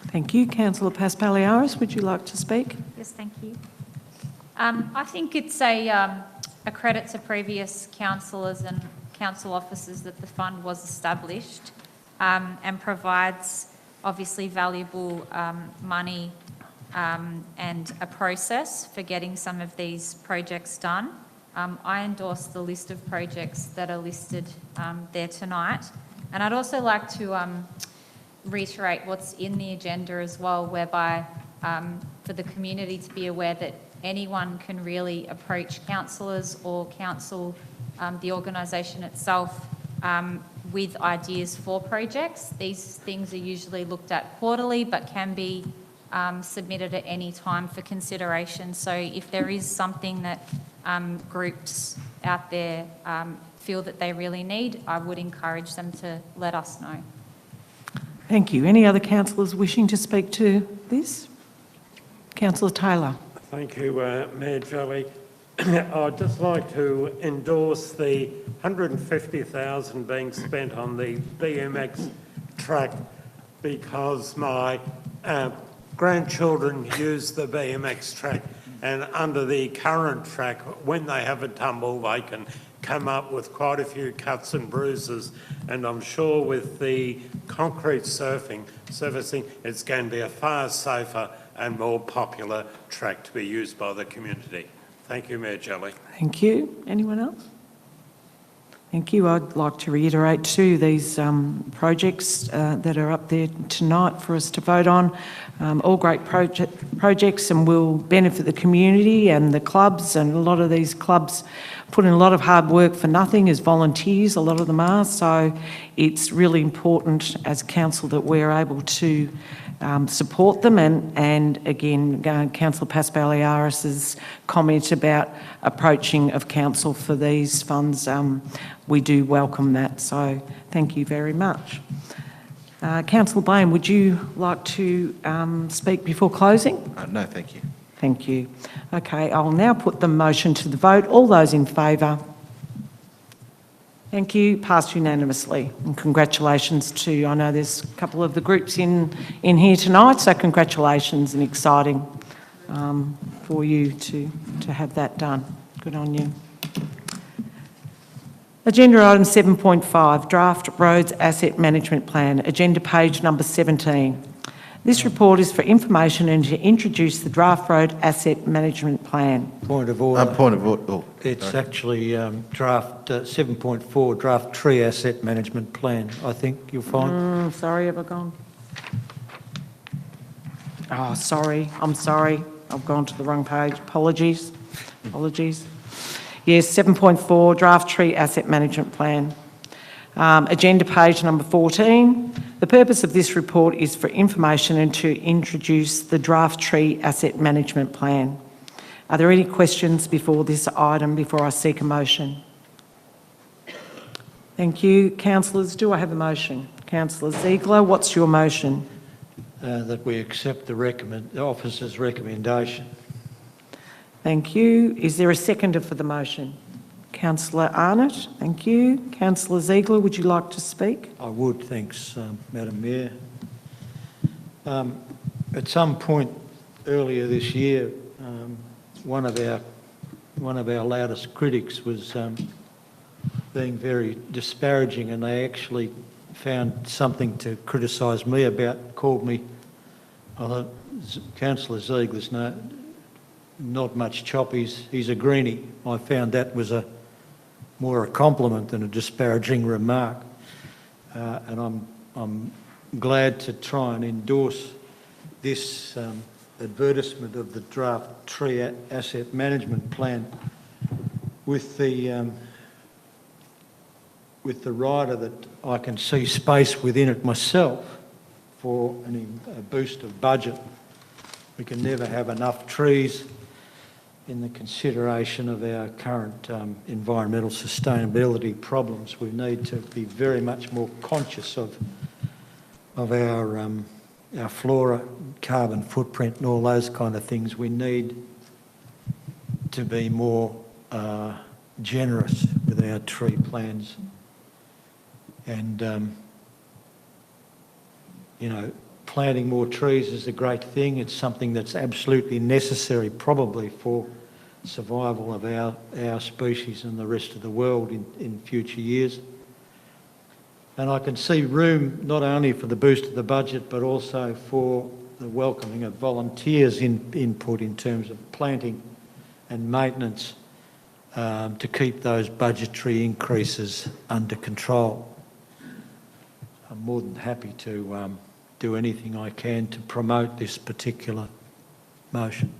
Thank you. Councillor Paspaliaris, would you like to speak? Yes, thank you. I think it's a credit to previous councillors and council officers that the fund was established and provides obviously valuable money and a process for getting some of these projects done. I endorse the list of projects that are listed there tonight. And I'd also like to reiterate what's in the agenda as well, whereby for the community to be aware that anyone can really approach councillors or council, the organisation itself, with ideas for projects. These things are usually looked at quarterly, but can be submitted at any time for consideration. So if there is something that groups out there feel that they really need, I would encourage them to let us know. Thank you. Any other councillors wishing to speak to this? Councillor Taylor. Thank you, Mayor Jelly. I'd just like to endorse the $150,000 being spent on the BMX track because my grandchildren use the BMX track, and under the current track, when they have a tumble, they can come up with quite a few cuts and bruises, and I'm sure with the concrete surfacing, it's going to be a far safer and more popular track to be used by the community. Thank you, Mayor Jelly. Thank you. Anyone else? Thank you. I'd like to reiterate too these projects that are up there tonight for us to vote on. All great projects and will benefit the community and the clubs, and a lot of these clubs put in a lot of hard work for nothing as volunteers, a lot of them are, so it's really important as council that we're able to support them, and again, Councillor Paspaliaris's comment about approaching of council for these funds, we do welcome that, so thank you very much. Councillor Blaine, would you like to speak before closing? No, thank you. Thank you. Okay, I'll now put the motion to the vote. All those in favour? Thank you. Passed unanimously. And congratulations to, I know there's a couple of the groups in here tonight, so congratulations, and exciting for you to have that done. Good on you. Agenda item 7.5, Draft Roads Asset Management Plan, agenda page number 17. This report is for information and to introduce the Draft Road Asset Management Plan. Point of order. Point of order. Oh, It's actually draft 7.4, Draft Tree Asset Management Plan, I think you'll find. Sorry, have I gone? Oh, sorry. I'm sorry. I've gone to the wrong page. Apologies. Apologies. Yes, 7.4, Draft Tree Asset Management Plan. Agenda page number 14. The purpose of this report is for information and to introduce the Draft Tree Asset Management Plan. Are there any questions before this item, before I seek a motion? Thank you. Councillors, do I have a motion? Councillor Ziegler, what's your motion? That we accept the officer's recommendation. Thank you. Is there a seconder for the motion? Councillor Arnott, thank you. Councillor Ziegler, would you like to speak? I would, thanks, Madam Mayor. At some point earlier this year, one of our loudest critics was being very disparaging, and they actually found something to criticise me about, called me, I thought, Councillor Ziegler's not much chop, he's a greenie. I found that was more a compliment than a disparaging remark, and I'm glad to try and endorse this advertisement of the Draft Tree Asset Management Plan with the rider that I can see space within it myself for a boost of budget. We can never have enough trees in the consideration of our current environmental sustainability problems. We need to be very much more conscious of our flora, carbon footprint and all those kind of things. We need to be more generous with our tree plans. And, you know, planting more trees is a great thing. It's something that's absolutely necessary probably for survival of our species and the rest of the world in future years. And I can see room not only for the boost of the budget but also for the welcoming of volunteers' input in terms of planting and maintenance to keep those budgetary increases under control. I'm more than happy to do anything I can to promote this particular motion.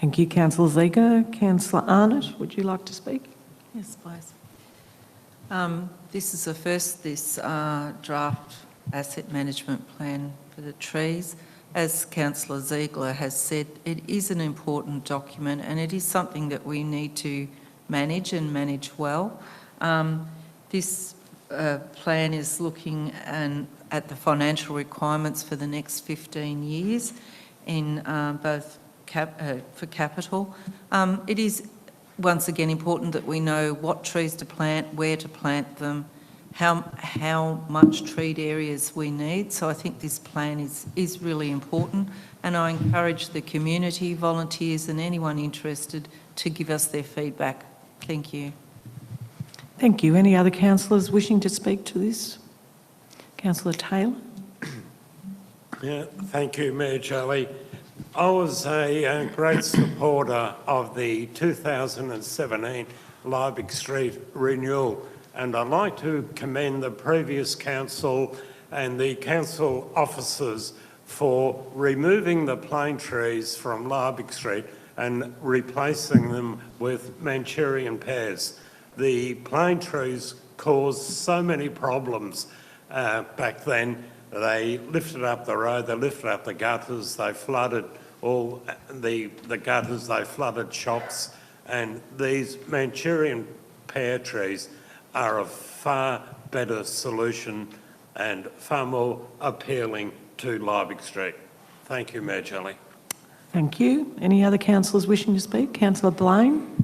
Thank you, Councillor Ziegler. Councillor Arnott, would you like to speak? Yes, please. This is the first, this draft asset management plan for the trees. As Councillor Ziegler has said, it is an important document and it is something that we need to manage and manage well. This plan is looking at the financial requirements for the next 15 years in both for capital. It is once again important that we know what trees to plant, where to plant them, how much treed areas we need. So I think this plan is really important, and I encourage the community, volunteers and anyone interested to give us their feedback. Thank you. Thank you. Any other councillors wishing to speak to this? Councillor Taylor. Yeah, thank you, Mayor Jolie. I was a great supporter of the 2017 Liebig Street renewal, and I'd like to commend the previous council and the council officers for removing the plane trees from Liebig Street and replacing them with Manchurian pears. The plane trees caused so many problems back then. They lifted up the road, they lifted up the gutters, they flooded all the gutters, they flooded shops, and these Manchurian pear trees are a far better solution and far more appealing to Liebig Street. Thank you, Mayor Jolie. Thank you. Any other councillors wishing to speak? Councillor Blaine.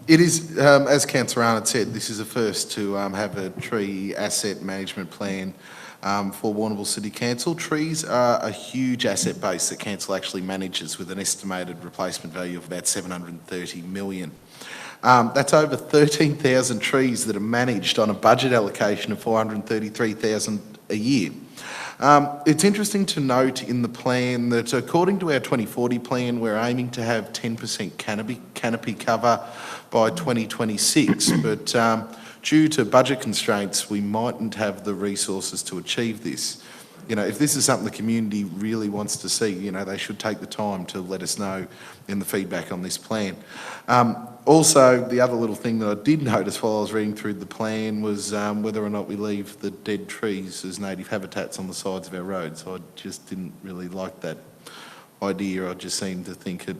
It is, as Councillor Arnott said, this is a first to have a tree asset management plan for Warrnambool City Council. Trees are a huge asset base that Council actually manages with an estimated replacement value of about 730 million. That's over 13,000 trees that are managed on a budget allocation of 433,000 a year. It's interesting to note in the plan that according to our 2040 plan, we're aiming to have 10% canopy cover by 2026, but due to budget constraints, we mightn't have the resources to achieve this. You know, if this is something the community really wants to see, you know, they should take the time to let us know in the feedback on this plan. Also, the other little thing that I did notice while I was reading through the plan was whether or not we leave the dead trees as native habitats on the sides of our roads. I just didn't really like that idea. I just seem to think it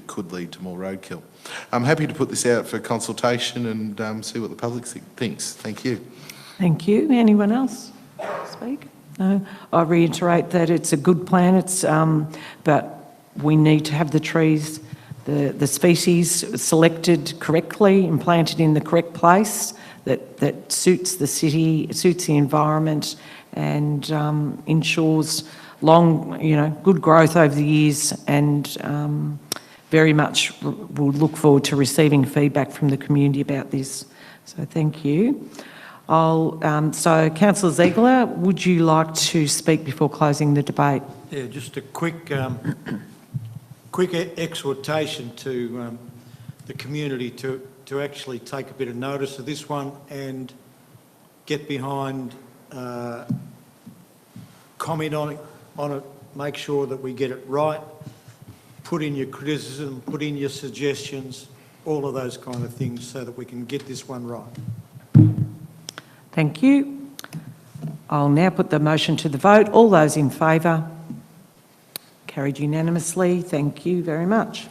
could lead to more roadkill. I'm happy to put this out for consultation and see what the public thinks. Thank you. Thank you. Anyone else speak? No. I reiterate that it's a good plan. But we need to have the trees, the species selected correctly and planted in the correct place that suits the city, suits the environment, and ensures good growth over the years, and very much we'll look forward to receiving feedback from the community about this. So thank you. So Councillor Ziegler, would you like to speak before closing the debate? Yeah, just a quick exhortation to the community to actually take a bit of notice of this one and get behind, comment on it, make sure that we get it right, put in your criticism, put in your suggestions, all of those kind of things so that we can get this one right. Thank you. I'll now put the motion to the vote. All those in favour? Carried unanimously. Thank you very much.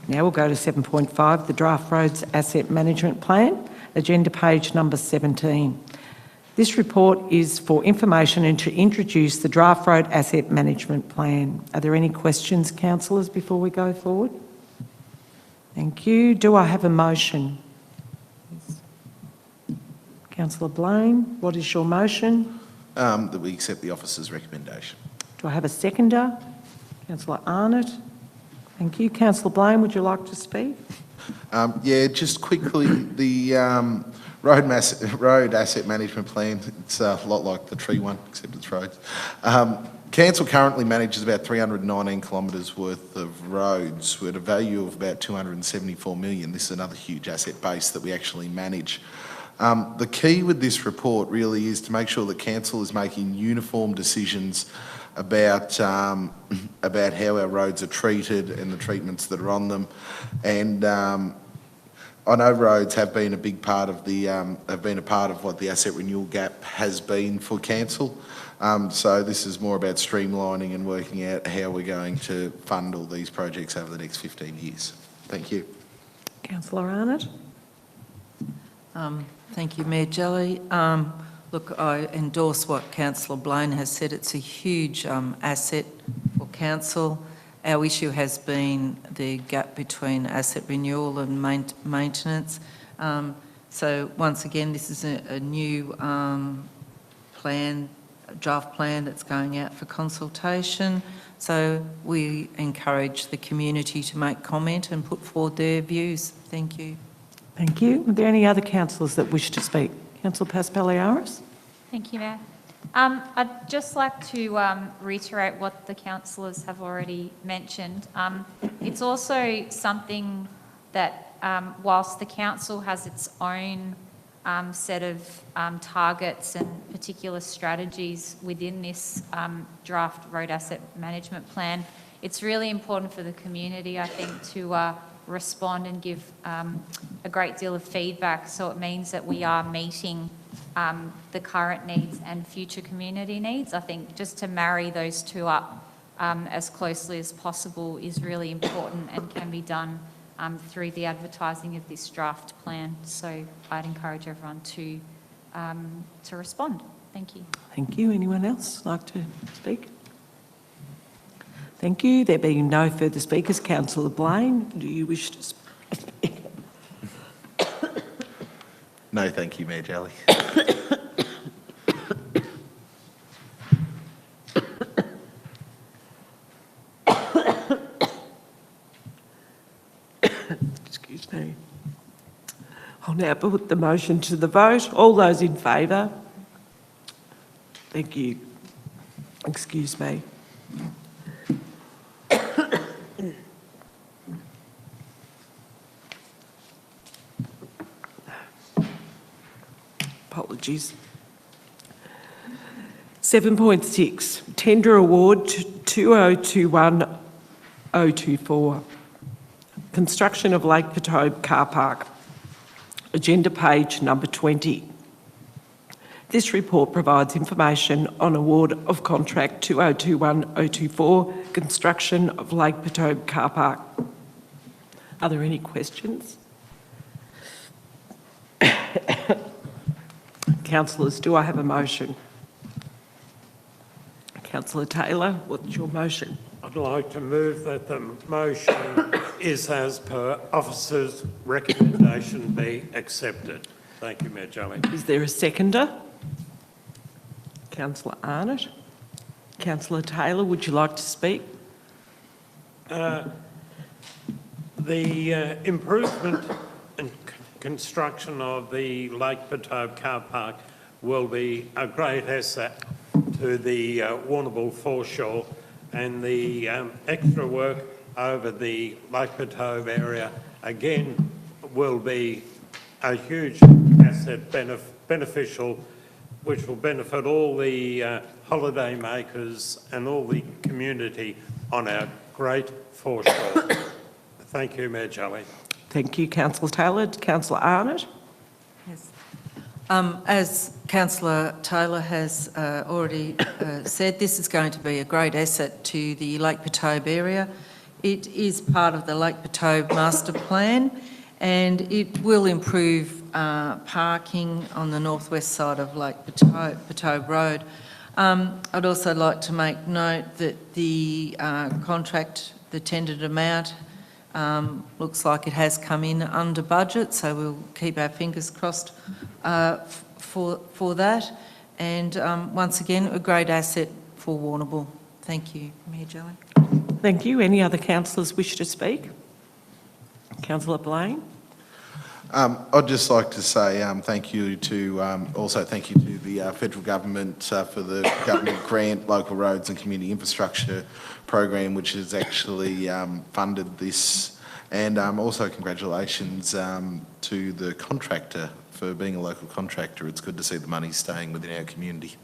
Now we'll go to 7.5, the Draft Roads Asset Management Plan, agenda page number 17. This report is for information and to introduce the Draft Road Asset Management Plan. Are there any questions, councillors, before we go forward? Thank you. Do I have a motion? Councillor Blaine, what is your motion? That we accept the officer's recommendation. Do I have a seconder? Councillor Arnott. Thank you. Councillor Blaine, would you like to speak? Yeah, just quickly, the Road asset management plan, it's a lot like the tree one, except it's roads. Council currently manages about 319 kilometres worth of roads with a value of about 274 million. This is another huge asset base that we actually manage. The key with this report really is to make sure that council is making uniform decisions about how our roads are treated and the treatments that are on them. And I know roads have been a big part of what the asset renewal gap has been for council. So this is more about streamlining and working out how we're going to fund all these projects over the next 15 years. Thank you. Councillor Arnott. Thank you, Mayor Jelly. Look, I endorse what Councillor Blaine has said. It's a huge asset for council. Our issue has been the gap between asset renewal and maintenance. So once again, this is a new draft plan that's going out for consultation. So we encourage the community to make comment and put forward their views. Thank you. Thank you. Are there any other councillors that wish to speak? Councillor Paspaliaris. Thank you, Mayor. I'd just like to reiterate what the councillors have already mentioned. It's also something that, whilst the council has its own set of targets and particular strategies within this draft road asset management plan, it's really important for the community, I think, to respond and give a great deal of feedback. So it means that we are meeting the current needs and future community needs. I think just to marry those two up as closely as possible is really important and can be done through the advertising of this draft plan. So I'd encourage everyone to respond. Thank you. Thank you. Anyone else like to speak? Thank you. There being no further speakers, Councillor Blaine, do you wish to speak? No, thank you, Mayor Jelly. Excuse me. I'll now put the motion to the vote. All those in favour? Thank you. Excuse me. Apologies. 7.6, tender award 2021-024, construction of Lake Patobe car park, agenda page number 20. This report provides information on award of contract 2021-024, construction of Lake Patobe car park. Are there any questions? Councillors, do I have a motion? Councillor Taylor, what's your motion? I'd like to move that the motion is as per officer's recommendation be accepted. Thank you, Mayor Jelly. Is there a seconder? Councillor Arnott. Councillor Taylor, would you like to speak? The improvement and construction of the Lake Patobe car park will be a great asset to the Warrnambool foreshore, and the extra work over the Lake Patobe area again will be a huge asset beneficial, which will benefit all the holiday makers and all the community on our great foreshore. Thank you, Mayor Jelly. Thank you, Councillor Taylor. Councillor Arnott? Yes. As Councillor Taylor has already said, this is going to be a great asset to the Lake Patobe area. It is part of the Lake Patobe master plan, and it will improve parking on the northwest side of Lake Patobe Road. I'd also like to make note that the contract, the tendered amount, looks like it has come in under budget, so we'll keep our fingers crossed for that. And once again, a great asset for Warrnambool. Thank you, Mayor Jelly. Thank you. Any other councillors wish to speak? Councillor Blaine? I'd just like to say thank you to the federal government for the government grant, local roads and community infrastructure program, which has actually funded this, and also congratulations to the contractor for being a local contractor. It's good to see the money staying within our community.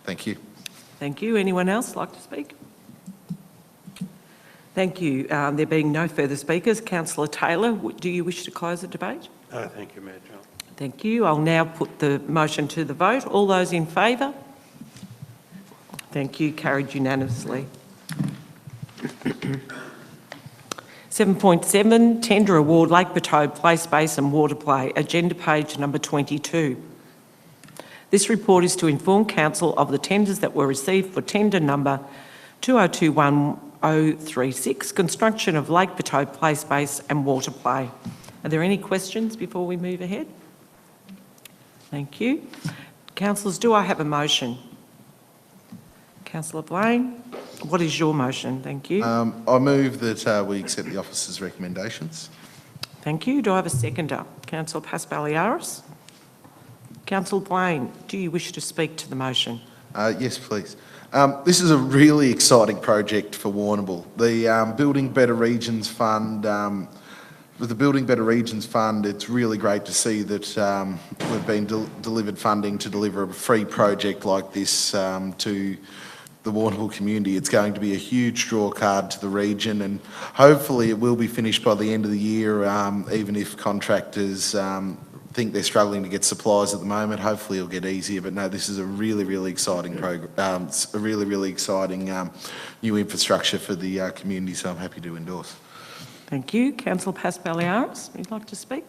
Thank you. Thank you. Anyone else like to speak? Thank you. There being no further speakers, Councillor Taylor, do you wish to close the debate? Thank you, Mayor John. Thank you. I'll now put the motion to the vote. All those in favour? Thank you. Carried unanimously. 7.7, Tender Award, Lake Batobe Play Space and Water Play, agenda page number 22. This report is to inform Council of the tenders that were received for tender number 2021036, construction of Lake Batobe Play Space and Water Play. Are there any questions before we move ahead? Thank you. Councillors, do I have a motion? Councillor Blaine, what is your motion? Thank you. I move that we accept the officer's recommendations. Thank you. Do I have a seconder? Councillor Paspaliaris. Councillor Blaine, do you wish to speak to the motion? Yes, please. This is a really exciting project for Warrnambool. The Building Better Regions Fund, with the Building Better Regions Fund, it's really great to see that we've been delivered funding to deliver a free project like this to the Warrnambool community. It's going to be a huge draw card to the region, and hopefully it will be finished by the end of the year, even if contractors think they're struggling to get supplies at the moment. Hopefully it'll get easier, but no, this is a really, really exciting program, a really, really exciting new infrastructure for the community, so I'm happy to endorse. Thank you. Councillor Paspaliaris, would you like to speak?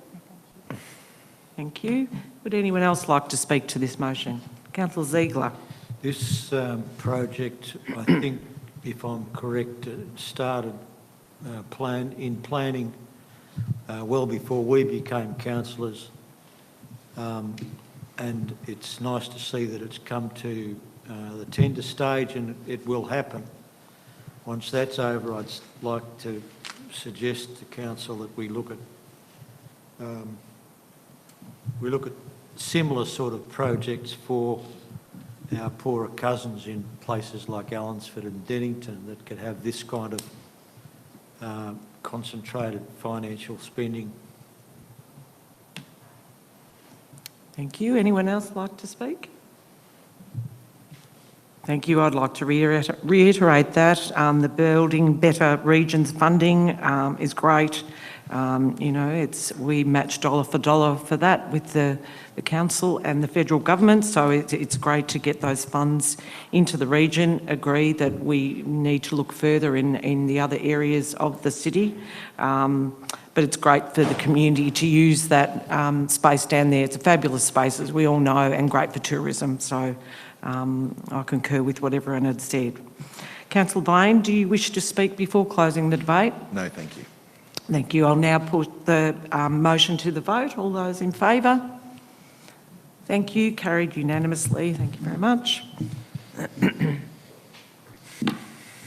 Thank you. Would anyone else like to speak to this motion? Councillor Ziegler. This project, I think, if I'm correct, started planning well before we became councillors, and it's nice to see that it's come to the tender stage, and it will happen. Once that's over, I'd like to suggest to council that we look at similar sort of projects for our poorer cousins in places like Allensford and Dennington that could have this kind of concentrated financial spending. Thank you. Anyone else like to speak? Thank you. I'd like to reiterate that the Building Better Regions funding is great. You know, we match dollar for dollar for that with the council and the federal government, so it's great to get those funds into the region. Agree that we need to look further in the other areas of the city, but it's great for the community to use that space down there. It's a fabulous space, as we all know, and great for tourism, so I concur with what everyone had said. Councillor Blaine, do you wish to speak before closing the debate? No, thank you. Thank you. I'll now put the motion to the vote. All those in favour? Thank you. Carried unanimously. Thank you very much.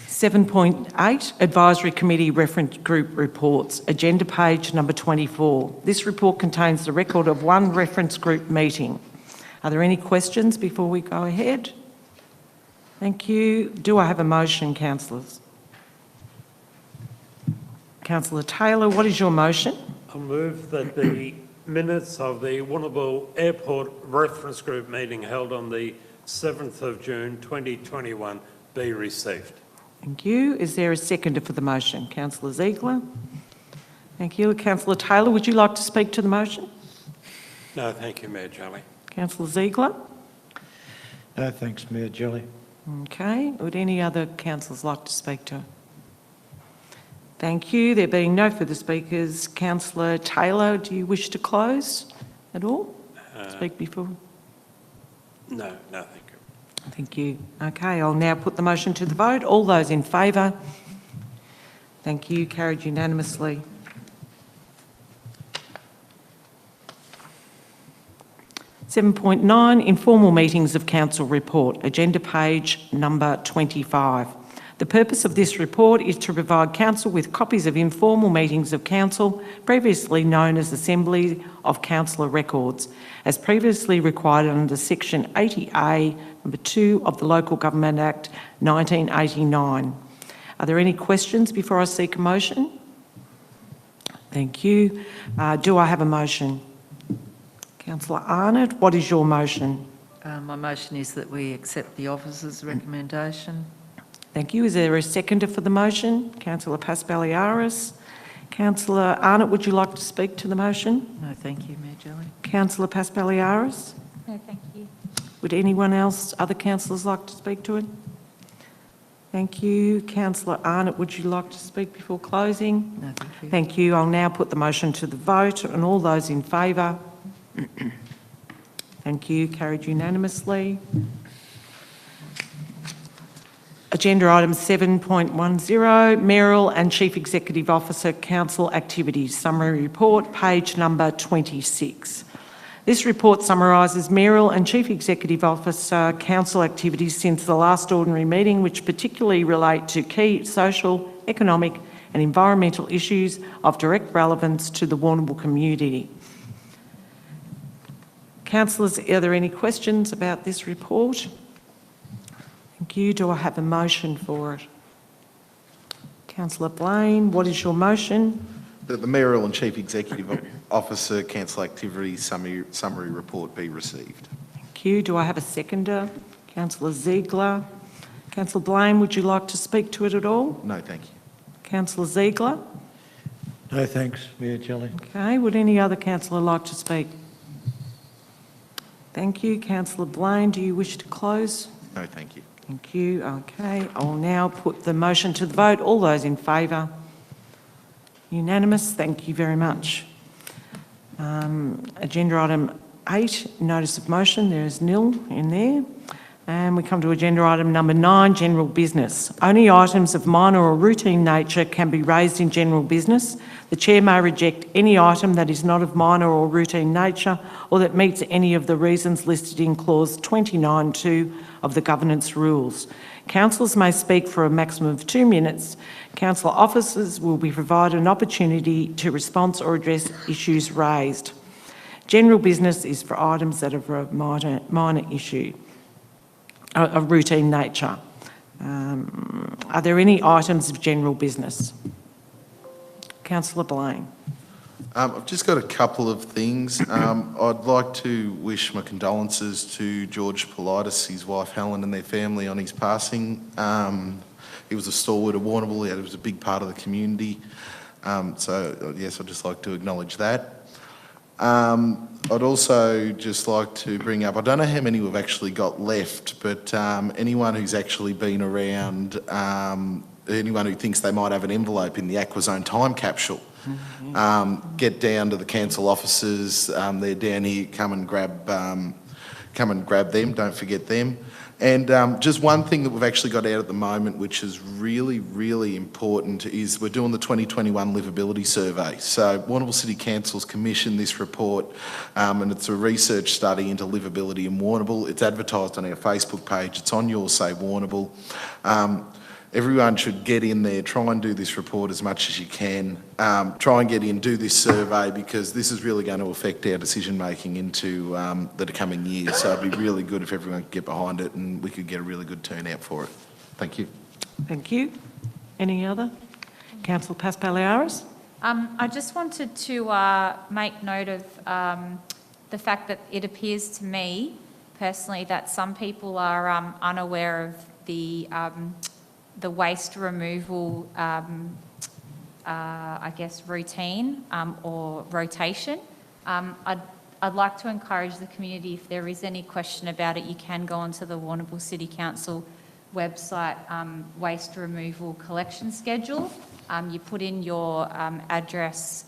7.8, Advisory Committee Reference Group Reports, agenda page number 24. This report contains the record of one reference group meeting. Are there any questions before we go ahead? Thank you. Do I have a motion, councillors? Councillor Taylor, what is your motion? I move that the minutes of the Warrnambool Airport Reference Group meeting held on the 7th of June 2021 be received. Thank you. Is there a seconder for the motion? Councillor Ziegler. Thank you. Councillor Taylor, would you like to speak to the motion? No, thank you, Mayor Jolly. Councillor Ziegler. No, thanks, Mayor Jelly. Okay. Would any other councillors like to speak to it? Thank you. There being no further speakers, Councillor Taylor, do you wish to close at all? Speak before? No, thank you. Thank you. Okay, I'll now put the motion to the vote. All those in favour? Thank you. Carried unanimously. (7.9) Informal Meetings of Council Report, agenda page number 25. The purpose of this report is to provide Council with copies of informal meetings of Council, previously known as Assembly of Councillor Records, as previously required under Section 80A, number 2 of the Local Government Act 1989. Are there any questions before I seek a motion? Thank you. Do I have a motion? Councillor Arnott, what is your motion? My motion is that we accept the officer's recommendation. Thank you. Is there a seconder for the motion? Councillor Paspaliaris. Councillor Arnott, would you like to speak to the motion? No, thank you, Mayor Jelly. Councillor Paspaliaris. No, thank you. Would anyone else, other councillors, like to speak to it? Thank you. Councillor Arnott, would you like to speak before closing? No, thank you. Thank you. I'll now put the motion to the vote, and all those in favour? Thank you. Carried unanimously. Agenda item 7.10, Mayoral and Chief Executive Officer Council Activities Summary Report, page number 26. This report summarises Mayoral and Chief Executive Officer Council activities since the last ordinary meeting, which particularly relate to key social, economic and environmental issues of direct relevance to the Warrnambool community. Councillors, are there any questions about this report? Thank you. Do I have a motion for it? Councillor Blaine, what is your motion? That the Mayoral and Chief Executive Officer Council Activities Summary Report be received. Thank you. Do I have a seconder? Councillor Ziegler. Councillor Blaine, would you like to speak to it at all? No, thank you. Councillor Ziegler. No thanks, Mayor Jelly. Okay. Would any other councillor like to speak? Thank you. Councillor Blaine, do you wish to close? No, thank you. Thank you. Okay. I will now put the motion to the vote. All those in favour? Unanimous. Thank you very much. Agenda item 8, notice of motion. There is nil in there. And we come to agenda item number 9, general business. Only items of minor or routine nature can be raised in general business. The Chair may reject any item that is not of minor or routine nature or that meets any of the reasons listed in clause 29(2) of the governance rules. Councillors may speak for a maximum of 2 minutes. Councillor officers will be provided an opportunity to respond or address issues raised. General business is for items that are of a minor issue, of routine nature. Are there any items of general business? Councillor Blaine. I've just got a couple of things. I'd like to wish my condolences to George Politis, his wife Helen and their family on his passing. He was a stalwart of Warrnambool. He was a big part of the community. So yes, I'd just like to acknowledge that. I'd also just like to bring up, I don't know how many we've actually got left, but anyone who's actually been around, anyone who thinks they might have an envelope in the Aquazone time capsule, get down to the council offices. They're down here. Come and grab them. Don't forget them. And just one thing that we've actually got out at the moment, which is really, really important, is we're doing the 2021 Livability Survey. So Warrnambool City Council's commissioned this report, and it's a research study into livability in Warrnambool. It's advertised on our Facebook page. It's on Your Say Warrnambool. Everyone should get in there, try and do this report as much as you can. Try and get in, do this survey, because this is really going to affect our decision making into the coming year. So it'd be really good if everyone could get behind it and we could get a really good turnout for it. Thank you. Thank you. Any other? Councillor Paspaliaris. I just wanted to make note of the fact that it appears to me, personally, that some people are unaware of the waste removal, I guess, routine or rotation. I'd like to encourage the community, if there is any question about it, you can go onto the Warrnambool City Council website, waste removal collection schedule. You put in your address,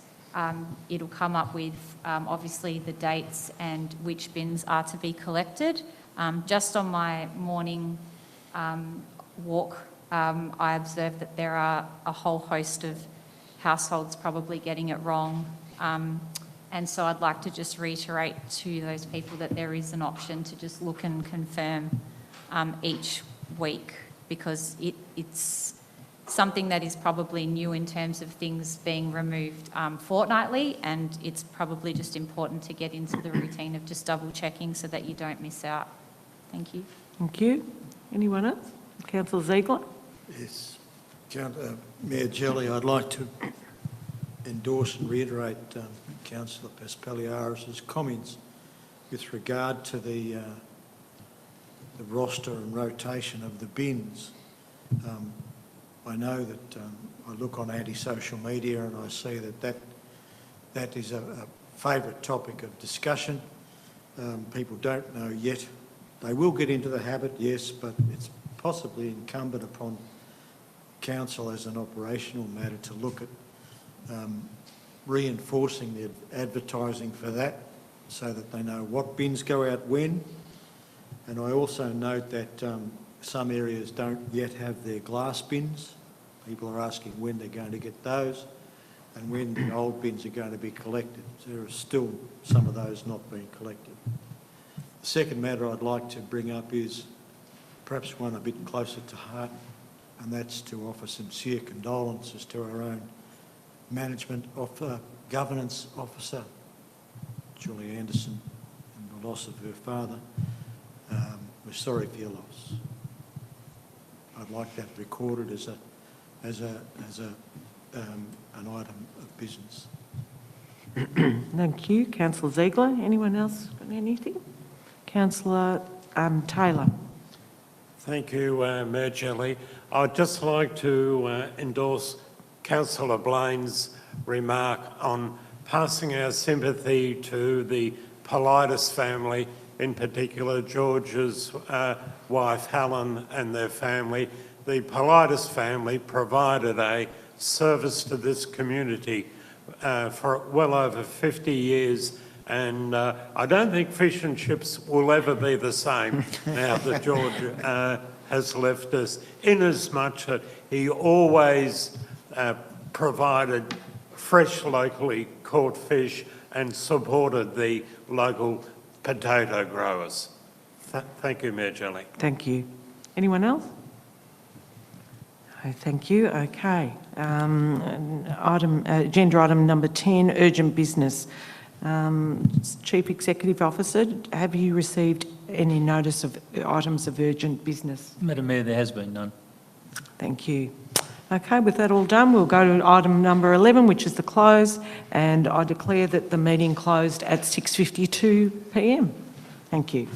it'll come up with obviously the dates and which bins are to be collected. Just on my morning walk, I observed that there are a whole host of households probably getting it wrong. And so I'd like to just reiterate to those people that there is an option to just look and confirm each week because it's something that is probably new in terms of things being removed fortnightly, and it's probably just important to get into the routine of just double checking so that you don't miss out. Thank you. Thank you. Anyone else? Councillor Ziegler? Yes. Mayor Jelly, I'd like to endorse and reiterate Councillor Paspaliaris's comments with regard to the roster and rotation of the bins. I know that I look on anti-social media and I see that is a favourite topic of discussion. People don't know yet. They will get into the habit, yes, but it's possibly incumbent upon council as an operational matter to look at reinforcing the advertising for that so that they know what bins go out when. And I also note that some areas don't yet have their glass bins. People are asking when they're going to get those and when the old bins are going to be collected. There are still some of those not being collected. The second matter I'd like to bring up is perhaps one a bit closer to heart, and that's to offer sincere condolences to our own management governance officer, Julie Anderson, and the loss of her father. We're sorry for your loss. I'd like that recorded as an item of business. Thank you. Councillor Ziegler. Anyone else got anything? Councillor Taylor. Thank you, Mayor Jelly. I'd just like to endorse Councillor Blaine's remark on passing our sympathy to the Politis family, in particular George's wife Helen and their family. The Politis family provided a service to this community for well over 50 years, and I don't think fish and chips will ever be the same now that George has left us, inasmuch that he always provided fresh locally caught fish and supported the local potato growers. Thank you, Mayor Jelly. Thank you. Anyone else? Oh, thank you. Okay. Agenda item number 10, urgent business. Chief Executive Officer, have you received any notice of items of urgent business? Madam Mayor, there has been none. Thank you. Okay, with that all done, we'll go to item number 11, which is the close, and I declare that the meeting closed at 6:52 p.m. Thank you.